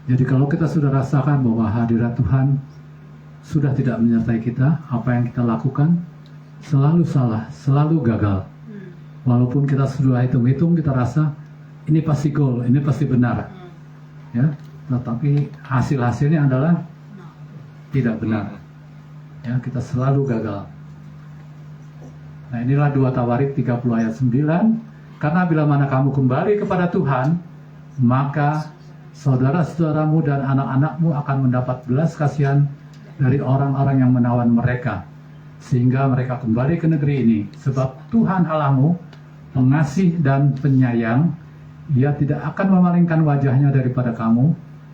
jadi kalau kita sudah rasakan bahwa hadirat Tuhan sudah tidak menyertai kita, apa yang kita lakukan selalu salah, selalu gagal. Walaupun kita sudah hitung-hitung, kita rasa ini pasti goal, ini pasti benar, ya. Tetapi hasil-hasilnya adalah tidak benar, ya. Kita selalu gagal. Nah, inilah 2 Tawarik 30 ayat 9. Karena bila mana kamu kembali kepada Tuhan, maka saudara-saudaramu dan anak-anakmu akan mendapat belas kasihan dari orang-orang yang menawan mereka, sehingga mereka kembali ke negeri ini. Sebab Tuhan Allahmu pengasih dan penyayang, Ia tidak akan memalingkan wajahnya daripada kamu,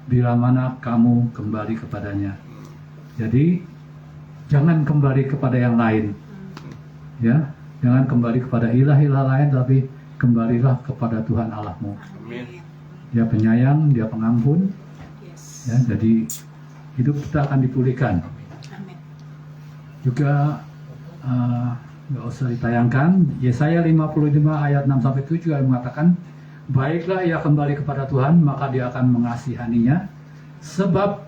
bila mana kamu kembali kepadanya. Jadi jangan kembali kepada yang lain, ya, jangan kembali kepada ilah-ilah lain, tapi kembalilah kepada Tuhan Allahmu. Amin. Dia penyayang, dia pengampun, ya, jadi hidup kita akan dipulihkan. Juga nggak usah ditayangkan, Yesaya 55 ayat 6-7 yang mengatakan, baiklah ia kembali kepada Tuhan, maka dia akan mengasihaninya, sebab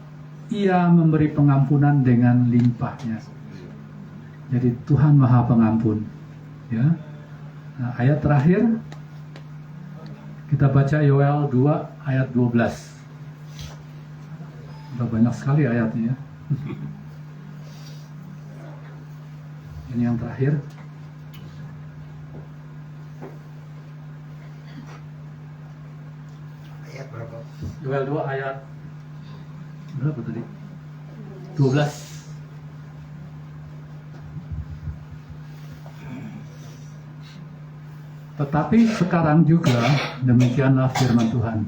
ia memberi pengampunan dengan limpahnya. Jadi Tuhan Maha Pengampun, ya. Nah, ayat terakhir kita baca Yoel 2 ayat 12. Sudah banyak sekali ayatnya, ya. Ini yang terakhir. Ayat berapa? Yoel 2 ayat berapa tadi? 12. Tetapi sekarang juga demikianlah firman Tuhan.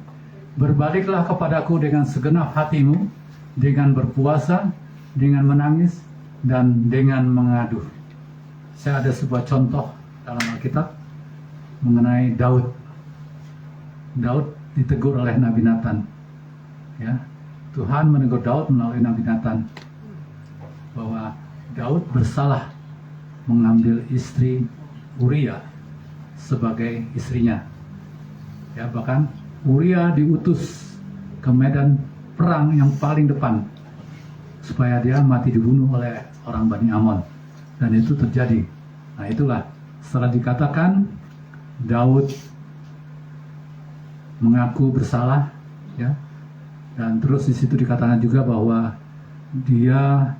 Berbaliklah kepadaku dengan segenap hatimu, dengan berpuasa, dengan menangis, dan dengan mengadu. Saya ada sebuah contoh dalam Alkitab mengenai Daud. Daud ditegur oleh Nabi Nathan. Ya, Tuhan menegur Daud melalui Nabi Nathan bahwa Daud bersalah mengambil istri Uria sebagai istrinya. Ya, bahkan Uria diutus ke medan perang yang paling depan supaya dia mati dibunuh oleh orang Bani Amon, dan itu terjadi. Nah, itulah setelah dikatakan Daud mengaku bersalah, ya, dan terus di situ dikatakan juga bahwa dia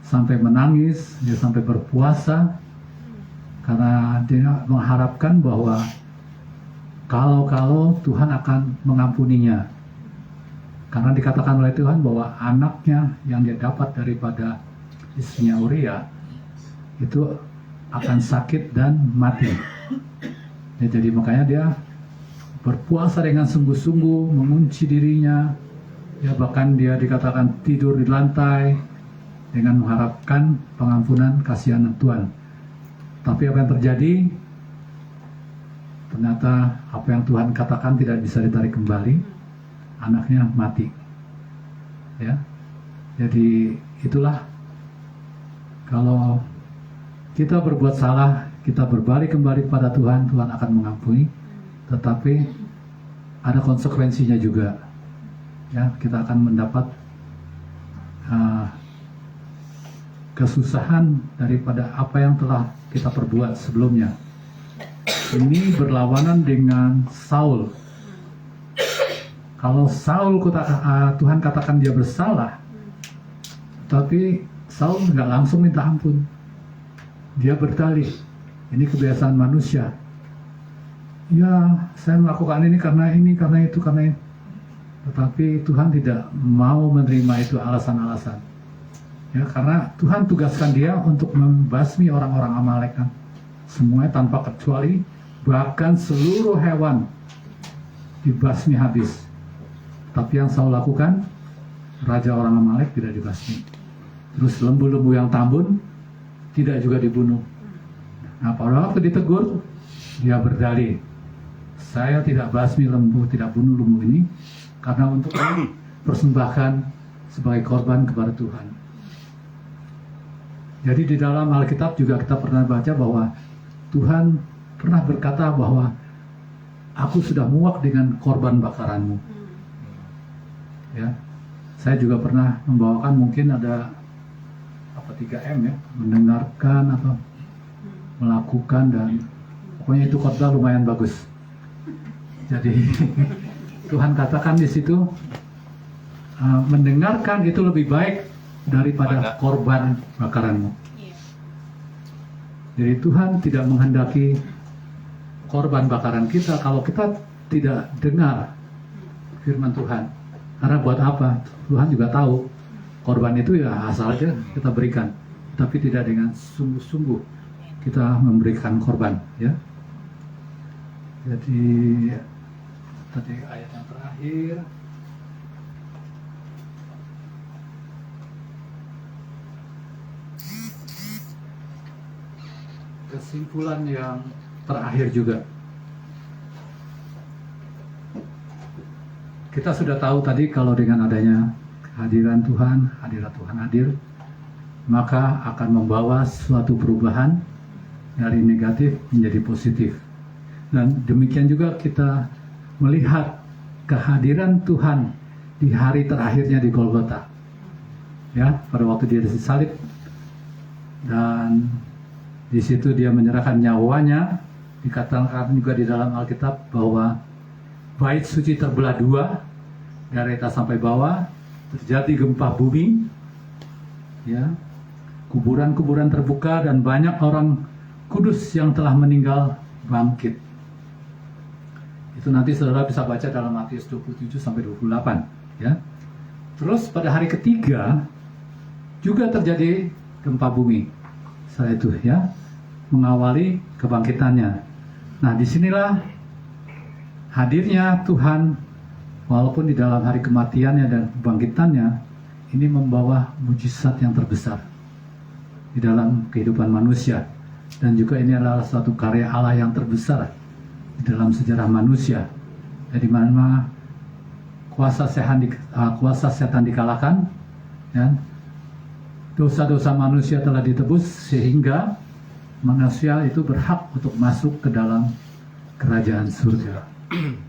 sampai menangis, dia sampai berpuasa karena dia mengharapkan bahwa kalau Tuhan akan mengampuninya. Karena dikatakan oleh Tuhan bahwa anaknya yang dia dapat daripada istrinya Uria itu akan sakit dan mati. Ya, jadi makanya dia berpuasa dengan sungguh-sungguh, mengunci dirinya, ya, bahkan dia dikatakan tidur di lantai dengan mengharapkan pengampunan kasihan Tuhan. Tapi apa yang terjadi? Ternyata apa yang Tuhan katakan tidak bisa ditarik kembali. Anaknya mati. Ya. Jadi itulah, kalau kita berbuat salah, kita berbalik kembali kepada Tuhan, Tuhan akan mengampuni. Tetapi ada konsekuensinya juga. Ya, kita akan mendapat kesusahan daripada apa yang telah kita perbuat sebelumnya. Ini berlawanan dengan Saul. Kalau Saul Tuhan katakan dia bersalah, tapi Saul nggak langsung minta ampun. Dia berdalih, ini kebiasaan manusia. Ya, saya melakukan ini, karena itu, karena itu. Tetapi Tuhan tidak mau menerima itu alasan-alasan. Ya, karena Tuhan tugaskan dia untuk membasmi orang-orang Amalek, kan. Semuanya tanpa kecuali, bahkan seluruh hewan dibasmi habis. Tapi yang Saul lakukan, raja orang Amalek tidak dibasmi. Terus lembu-lembu yang tambun tidak juga dibunuh. Nah, pada waktu ditegur, dia berdalih, saya tidak basmi lembu, tidak bunuh lembu ini, karena untuk persembahkan sebagai korban kepada Tuhan. Jadi di dalam Alkitab juga kita pernah baca bahwa Tuhan pernah berkata bahwa aku sudah muak dengan korban bakaranmu. Ya, saya juga pernah membawakan, mungkin ada 3M, ya, mendengarkan atau melakukan, dan pokoknya itu khotbah lumayan bagus. Jadi Tuhan katakan di situ, mendengarkan itu lebih baik daripada korban bakaranmu. Jadi Tuhan tidak menghendaki korban bakaran kita kalau kita tidak dengar firman Tuhan. Karena buat apa? Tuhan juga tahu korban itu ya asal aja kita berikan, tapi tidak dengan sungguh-sungguh kita memberikan korban, ya. Jadi tadi ayat yang terakhir, kesimpulan yang terakhir juga. Kita sudah tahu tadi kalau dengan adanya kehadiran Tuhan, hadirat Tuhan hadir, maka akan membawa suatu perubahan dari negatif menjadi positif. Dan demikian juga kita melihat kehadiran Tuhan di hari terakhirnya di Golgota. Ya, pada waktu dia disalib dan di situ dia menyerahkan nyawanya. Dikatakan juga di dalam Alkitab bahwa bait suci terbelah dua dari atas sampai bawah, terjadi gempa bumi, ya, kuburan-kuburan terbuka dan banyak orang kudus yang telah meninggal bangkit. Itu nanti saudara bisa baca dalam Matius 27 sampai 28, ya. Terus pada hari ketiga juga terjadi gempa bumi. Setelah itu, ya, mengawali kebangkitannya. Nah, disinilah hadirnya Tuhan, walaupun di dalam hari kematiannya dan kebangkitannya, ini membawa mujizat yang terbesar di dalam kehidupan manusia. Dan juga ini adalah suatu karya Allah yang terbesar di dalam sejarah manusia, di mana kuasa setan dikalahkan, ya. Dosa-dosa manusia telah ditebus sehingga manusia itu berhak untuk masuk ke dalam kerajaan surga.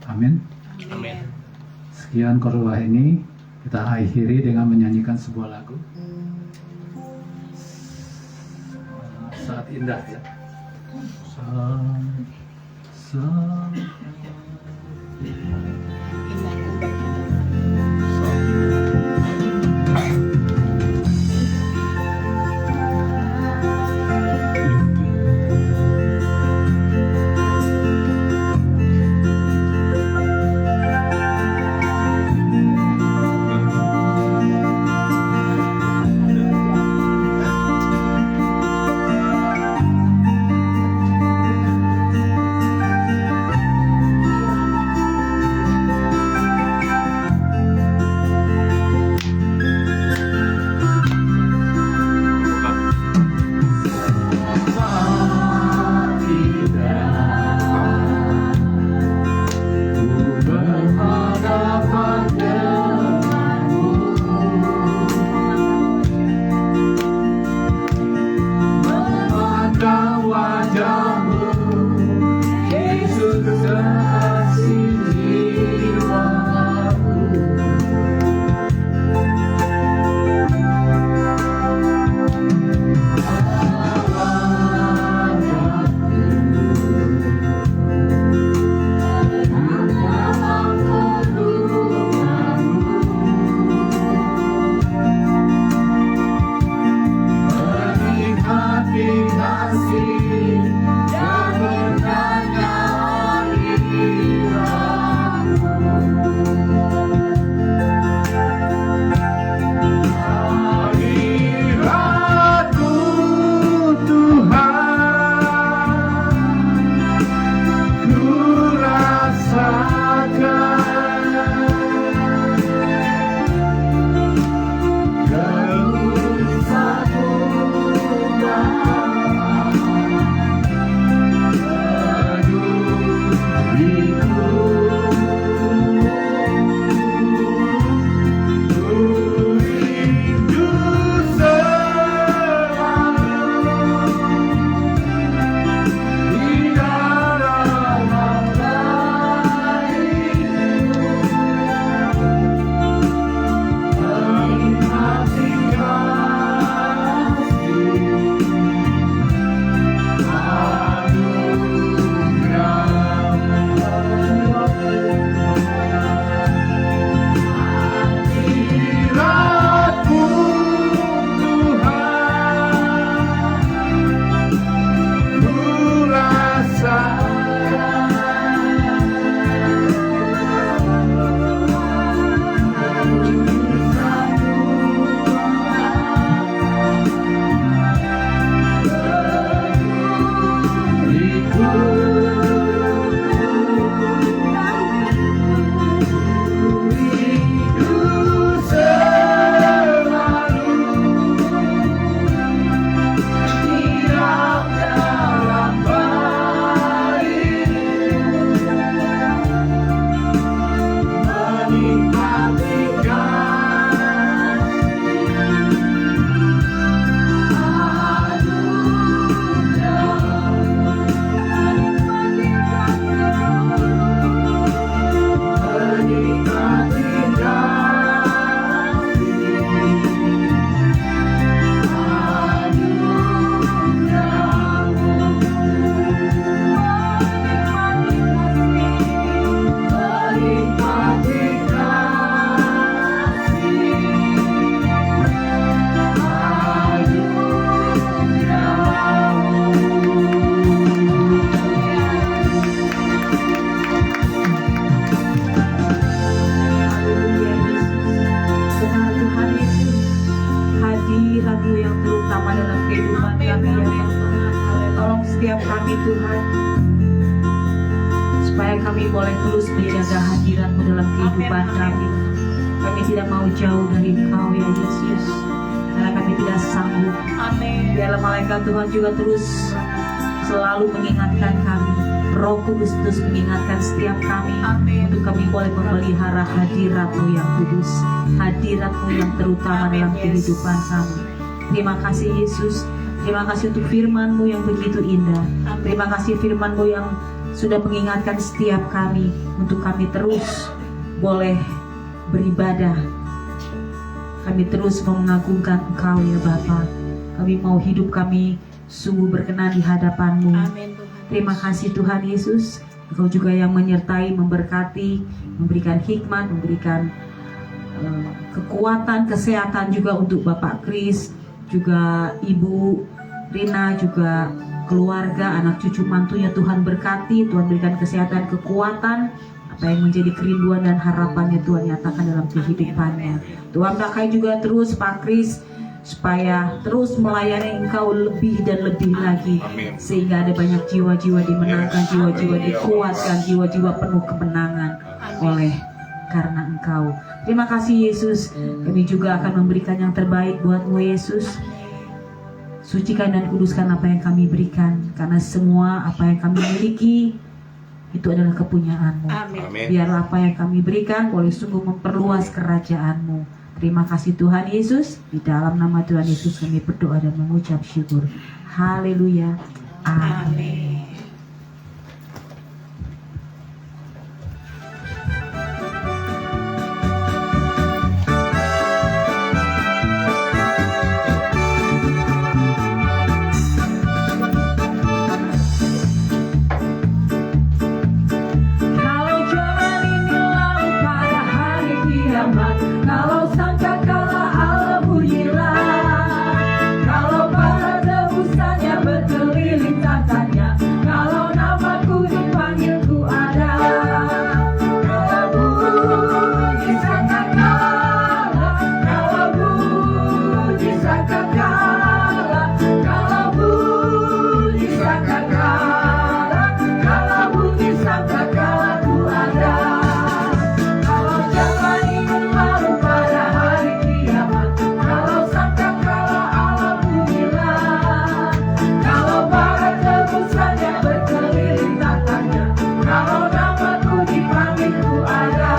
Amin. Amin. Sekian khotbah ini kita akhiri dengan menyanyikan sebuah lagu. Saat indah, ya. Saat hadirat-Mu yang terutama dalam kehidupan kami ya Bapa. Tolong setiap kami Tuhan, supaya kami boleh terus menjaga hadirat-Mu dalam kehidupan kami. Kami tidak mau jauh dari Engkau ya Yesus, karena kami tidak sanggup. Biarlah malaikat Tuhan juga terus selalu mengingatkan kami. Roh Kudus terus mengingatkan setiap kami untuk kami boleh memelihara hadirat-Mu yang kudus, hadirat-Mu yang terutama dalam kehidupan kami. Terima kasih Yesus. Terima kasih untuk firman-Mu yang begitu indah. Terima kasih firman-Mu yang sudah mengingatkan setiap kami untuk kami terus boleh beribadah. Kami terus mau mengagungkan Engkau ya Bapa. Kami mau hidup kami sungguh berkenan di hadapan-Mu. Terima kasih Tuhan Yesus. Engkau juga yang menyertai, memberkati, memberikan hikmat, memberikan kekuatan, kesehatan juga untuk Bapak Kris, juga Ibu Rina, juga keluarga, anak cucu mantunya. Tuhan berkati, Tuhan berikan kesehatan, kekuatan. Apa yang menjadi kerinduan dan harapannya Tuhan nyatakan dalam kehidupannya. Tuhan pakai juga terus Pak Kris, supaya terus melayani Engkau lebih dan lebih lagi. Sehingga ada banyak jiwa-jiwa dimenangkan, jiwa-jiwa dikuatkan, jiwa-jiwa penuh kemenangan oleh karena Engkau. Terima kasih Yesus. Kami juga akan memberikan yang terbaik buat-Mu Yesus. Sucikan dan kuduskan apa yang kami berikan, karena semua apa yang kami miliki itu adalah kepunyaan-Mu. Biarlah apa yang kami berikan boleh sungguh memperluas kerajaan-Mu. Terima kasih Tuhan Yesus. Di dalam nama Tuhan Yesus kami berdoa dan mengucap syukur. Haleluya. Amin. Kalau zaman ini lalu pada hari kiamat, kalau sangkakala Allah bunyilah, kalau para tebusannya berkeliling tatanya, kalau namaku dipanggil ku ada. Kalau bunyi sangkakala, kalau bunyi sangkakala, kalau bunyi sangkakala, kalau bunyi sangkakala ku ada. Kalau zaman ini lalu pada hari kiamat, kalau sangkakala Allah bunyilah, kalau para tebusannya berkeliling tatanya, kalau namaku dipanggil ku ada.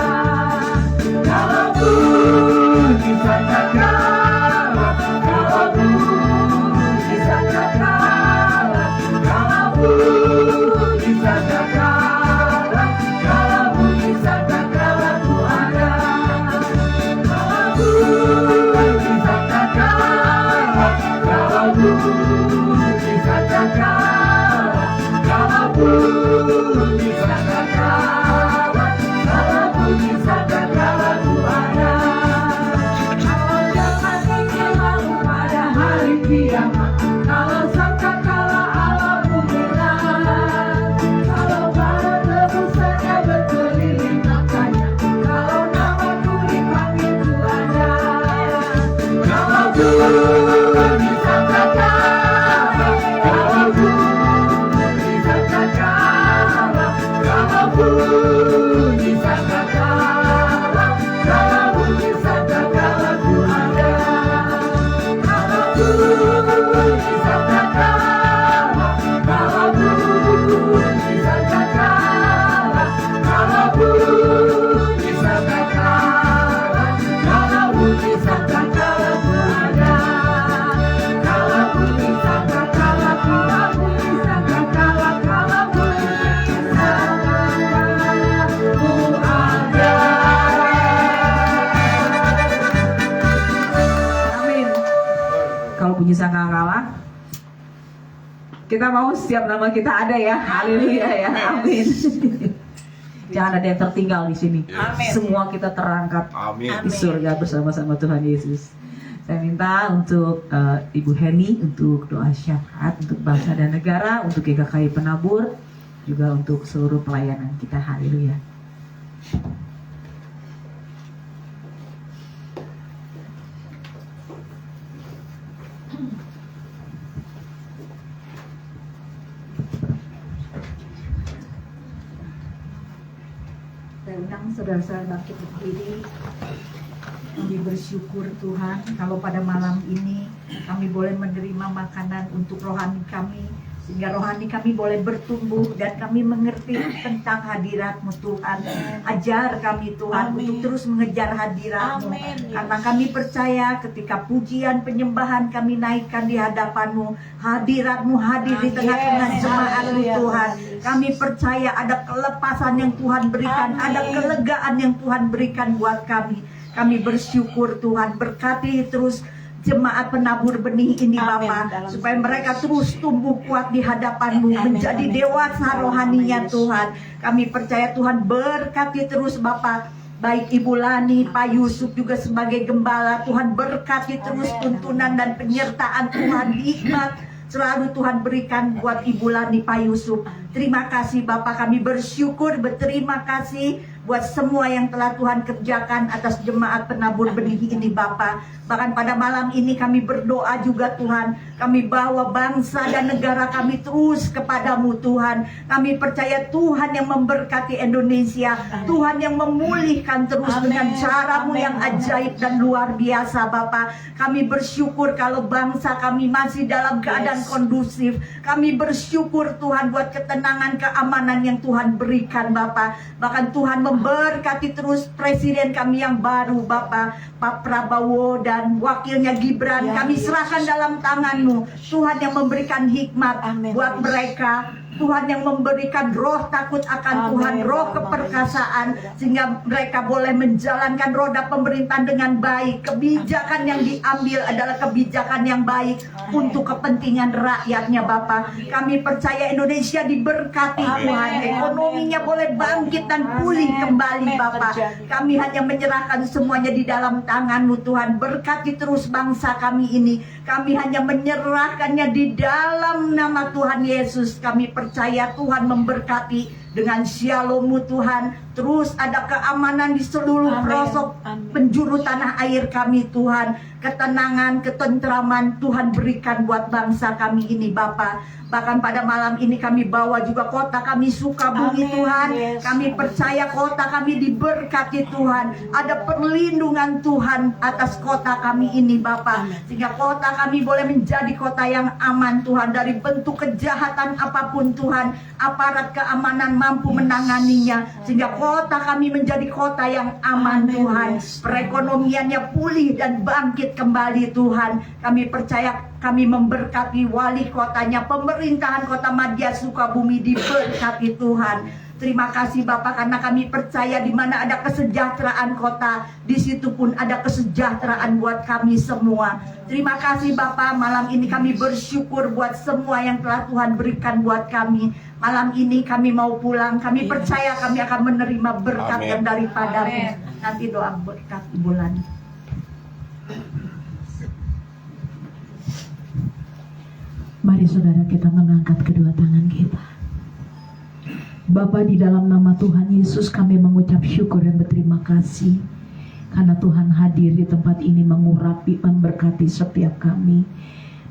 Kalau bunyi sangkakala, kalau bunyi sangkakala, kalau bunyi sangkakala, kalau bunyi sangkakala ku ada. Kalau bunyi sangkakala, kalau bunyi sangkakala, kalau bunyi sangkakala, kalau bunyi sangkakala ku ada. Kalau zaman ini lalu pada hari kiamat, kalau sangkakala Allah bunyilah, kalau para tebusannya berkeliling tatanya, kalau namaku dipanggil ku ada. Kalau bunyi sangkakala, kalau bunyi sangkakala, kalau bunyi sangkakala, kalau bunyi sangkakala ku ada. Kalau bunyi sangkakala, kalau bunyi sangkakala, kalau bunyi sangkakala, kalau bunyi sangkakala ku ada. Kalau bunyi sangkakala, kalau bunyi sangkakala, kalau bunyi sangkakala ku ada. Amin. Kalau bunyi sangkakala, kita mau setiap nama kita ada ya. Haleluya ya. Amin. Jangan ada yang tertinggal di sini. Semua kita terangkat di surga bersama-sama Tuhan Yesus. Saya minta untuk Ibu Heni untuk doa syafaat untuk bangsa dan negara, untuk GKKI Penabur, juga untuk seluruh pelayanan kita. Haleluya. saudara-saudara bangkit berdiri. Kami bersyukur Tuhan kalau pada malam ini kami boleh menerima makanan untuk rohani kami, sehingga rohani kami boleh bertumbuh dan kami mengerti tentang hadirat-Mu Tuhan. Ajar kami Tuhan untuk terus mengejar hadirat-Mu, karena kami percaya ketika pujian penyembahan kami naikkan di hadapan-Mu, hadirat-Mu hadir di tengah-tengah jemaat-Mu Tuhan. Kami percaya ada kelepasan yang Tuhan berikan, ada kelegaan yang Tuhan berikan buat kami. Kami bersyukur Tuhan, berkati terus jemaat penabur benih ini Bapa, supaya mereka terus tumbuh kuat di hadapan-Mu, menjadi dewasa rohaninya Tuhan. Kami percaya Tuhan berkati terus Bapa, baik Ibu Lani, Pak Yusuf juga sebagai gembala. Tuhan berkati terus tuntunan dan penyertaan Tuhan, hikmat selalu Tuhan berikan buat Ibu Lani, Pak Yusuf. Terima kasih Bapak, kami bersyukur, berterima kasih buat semua yang telah Tuhan kerjakan atas jemaat penabur benih ini Bapak. Bahkan pada malam ini kami berdoa juga Tuhan, kami bawa bangsa dan negara kami terus kepadamu Tuhan. Kami percaya Tuhan yang memberkati Indonesia, Tuhan yang memulihkan terus dengan cara-Mu yang ajaib dan luar biasa Bapak. Kami bersyukur kalau bangsa kami masih dalam keadaan kondusif. Kami bersyukur Tuhan buat ketenangan, keamanan yang Tuhan berikan Bapak. Bahkan Tuhan memberkati terus presiden kami yang baru Bapak, Pak Prabowo dan wakilnya Gibran. Kami serahkan dalam tangan-Mu, Tuhan yang memberikan hikmat buat mereka, Tuhan yang memberikan roh takut akan Tuhan, roh keperkasaan, sehingga mereka boleh menjalankan roda pemerintahan dengan baik. Kebijakan yang diambil adalah kebijakan yang baik untuk kepentingan rakyatnya Bapak. Kami percaya Indonesia diberkati Tuhan, ekonominya boleh bangkit dan pulih kembali Bapak. Kami hanya menyerahkan semuanya di dalam tangan-Mu Tuhan. Berkati terus bangsa kami ini. Kami hanya menyerahkannya di dalam nama Tuhan Yesus. Kami percaya Tuhan memberkati dengan shalom-Mu Tuhan. Terus ada keamanan di seluruh pelosok penjuru tanah air kami Tuhan. Ketenangan, ketentraman Tuhan berikan buat bangsa kami ini Bapak. Bahkan pada malam ini kami bawa juga kota kami Sukabumi Tuhan. Kami percaya kota kami diberkati Tuhan. Ada perlindungan Tuhan atas kota kami ini Bapak. Sehingga kota kami boleh menjadi kota yang aman Tuhan. Dari bentuk kejahatan apapun Tuhan, aparat keamanan mampu menanganinya. Sehingga kota kami menjadi kota yang aman Tuhan. Perekonomiannya pulih dan bangkit kembali Tuhan. Kami percaya kami memberkati wali kotanya, pemerintahan kota Madya Sukabumi diberkati Tuhan. Terima kasih Bapak, karena kami percaya di mana ada kesejahteraan kota, di situ pun ada kesejahteraan buat kami semua. Terima kasih Bapak, malam ini kami bersyukur buat semua yang telah Tuhan berikan buat kami. Malam ini kami mau pulang, kami percaya kami akan menerima berkat yang daripada-Mu. Nanti doa berkat Ibu Lani. Mari saudara kita mengangkat kedua tangan kita. Bapa, di dalam nama Tuhan Yesus kami mengucap syukur dan berterima kasih karena Tuhan hadir di tempat ini mengurapi, memberkati setiap kami.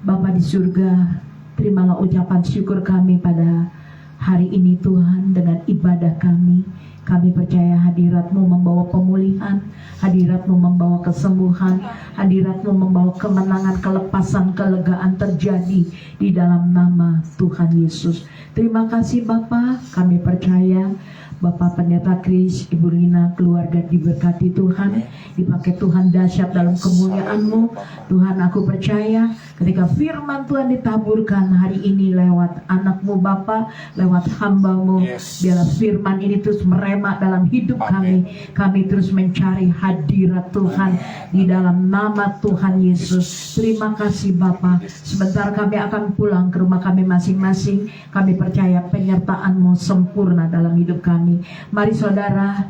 Bapa di surga, terimalah ucapan syukur kami pada hari ini Tuhan dengan ibadah kami. Kami percaya hadirat-Mu membawa pemulihan, hadirat-Mu membawa kesembuhan, hadirat-Mu membawa kemenangan, kelepasan, kelegaan terjadi di dalam nama Tuhan Yesus. Terima kasih Bapa, kami percaya Bapak Pendeta Kris, Ibu Rina, keluarga diberkati Tuhan, dipakai Tuhan dahsyat dalam kemuliaan-Mu. Tuhan, aku percaya ketika firman Tuhan ditaburkan hari ini lewat anak-Mu Bapa, lewat hamba-Mu, biarlah firman ini terus merema dalam hidup kami. Kami terus mencari hadirat Tuhan di dalam nama Tuhan Yesus. Terima kasih Bapa. Sebentar kami akan pulang ke rumah kami masing-masing. Kami percaya penyertaan-Mu sempurna dalam hidup kami. Mari saudara,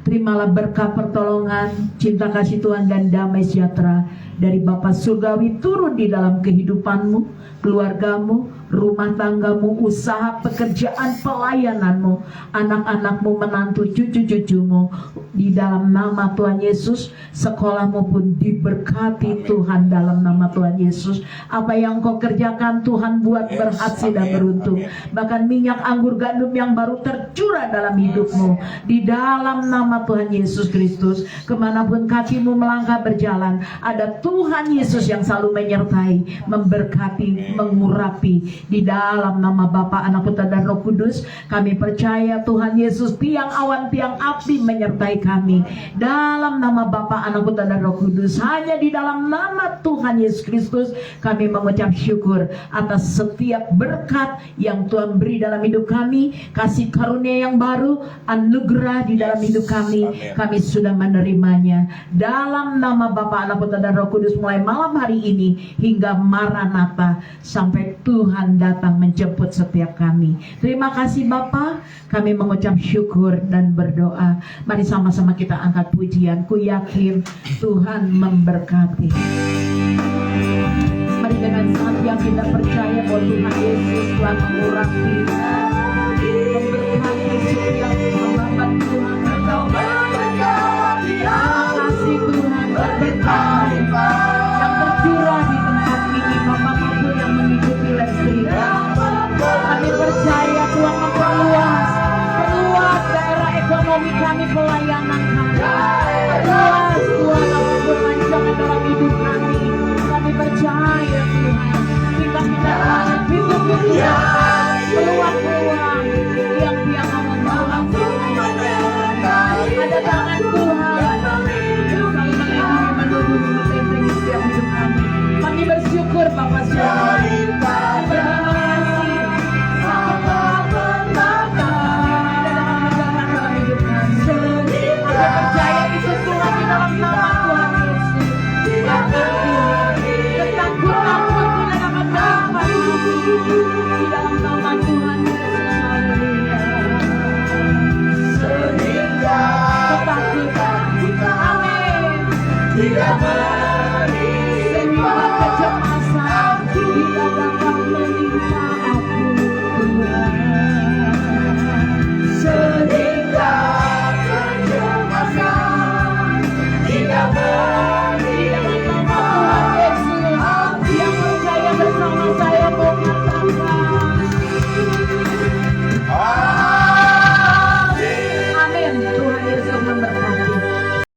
terimalah berkah pertolongan, cinta kasih Tuhan dan damai sejahtera dari Bapa Surgawi turun di dalam kehidupanmu, keluargamu, rumah tanggamu, usaha, pekerjaan, pelayananmu, anak-anakmu, menantu, cucu-cucumu. Di dalam nama Tuhan Yesus, sekolahmu pun diberkati Tuhan dalam nama Tuhan Yesus. Apa yang kau kerjakan Tuhan buat berhasil dan beruntung. Bahkan minyak anggur gandum yang baru tercurah dalam hidupmu. Di dalam nama Tuhan Yesus Kristus, kemanapun kakimu melangkah berjalan, ada Tuhan Yesus yang selalu menyertai, memberkati, mengurapi. Di dalam nama Bapa, Anak, Putra, dan Roh Kudus, kami percaya Tuhan Yesus, tiang awan, tiang api menyertai kami. Dalam nama Bapa, Anak, Putra, dan Roh Kudus, hanya di dalam nama Tuhan Yesus Kristus, kami mengucap syukur atas setiap berkat yang Tuhan beri dalam hidup kami, kasih karunia yang baru, anugerah di dalam hidup kami. Kami sudah menerimanya. Dalam nama Bapa, Anak, Putra, dan Roh Kudus, mulai malam hari ini hingga Maranatha, sampai Tuhan datang menjemput setiap kami. Terima kasih Bapa, kami mengucap syukur dan berdoa. Mari sama-sama kita angkat pujian. Ku yakin Tuhan memberkati. Mari dengan sangat yang kita percaya bahwa Tuhan Yesus telah mengurapi, memberkati setiap hamba Tuhan. Terima kasih Tuhan, berkat yang tercurah di tempat ini, Bapak maupun yang mengikuti live streaming. Kami percaya Tuhan memperluas daerah ekonomi kami, pelayanan kami. Perluas Tuhan apapun rancangan dalam hidup kami. Kami percaya Tuhan, kita dapat pintu-pintu peluang-peluang yang Dia mau membawa. Ada tangan Tuhan yang selalu melindungi, menuntun, membentengi setiap hidup kami. Kami bersyukur Bapak Surga. Terima kasih. Aku percaya itu Tuhan di dalam nama Tuhan Yesus. Ketakutan pun tidak dapat menimpa hidupku di dalam nama Tuhan Yesus. Haleluya. Ketakutan, amin.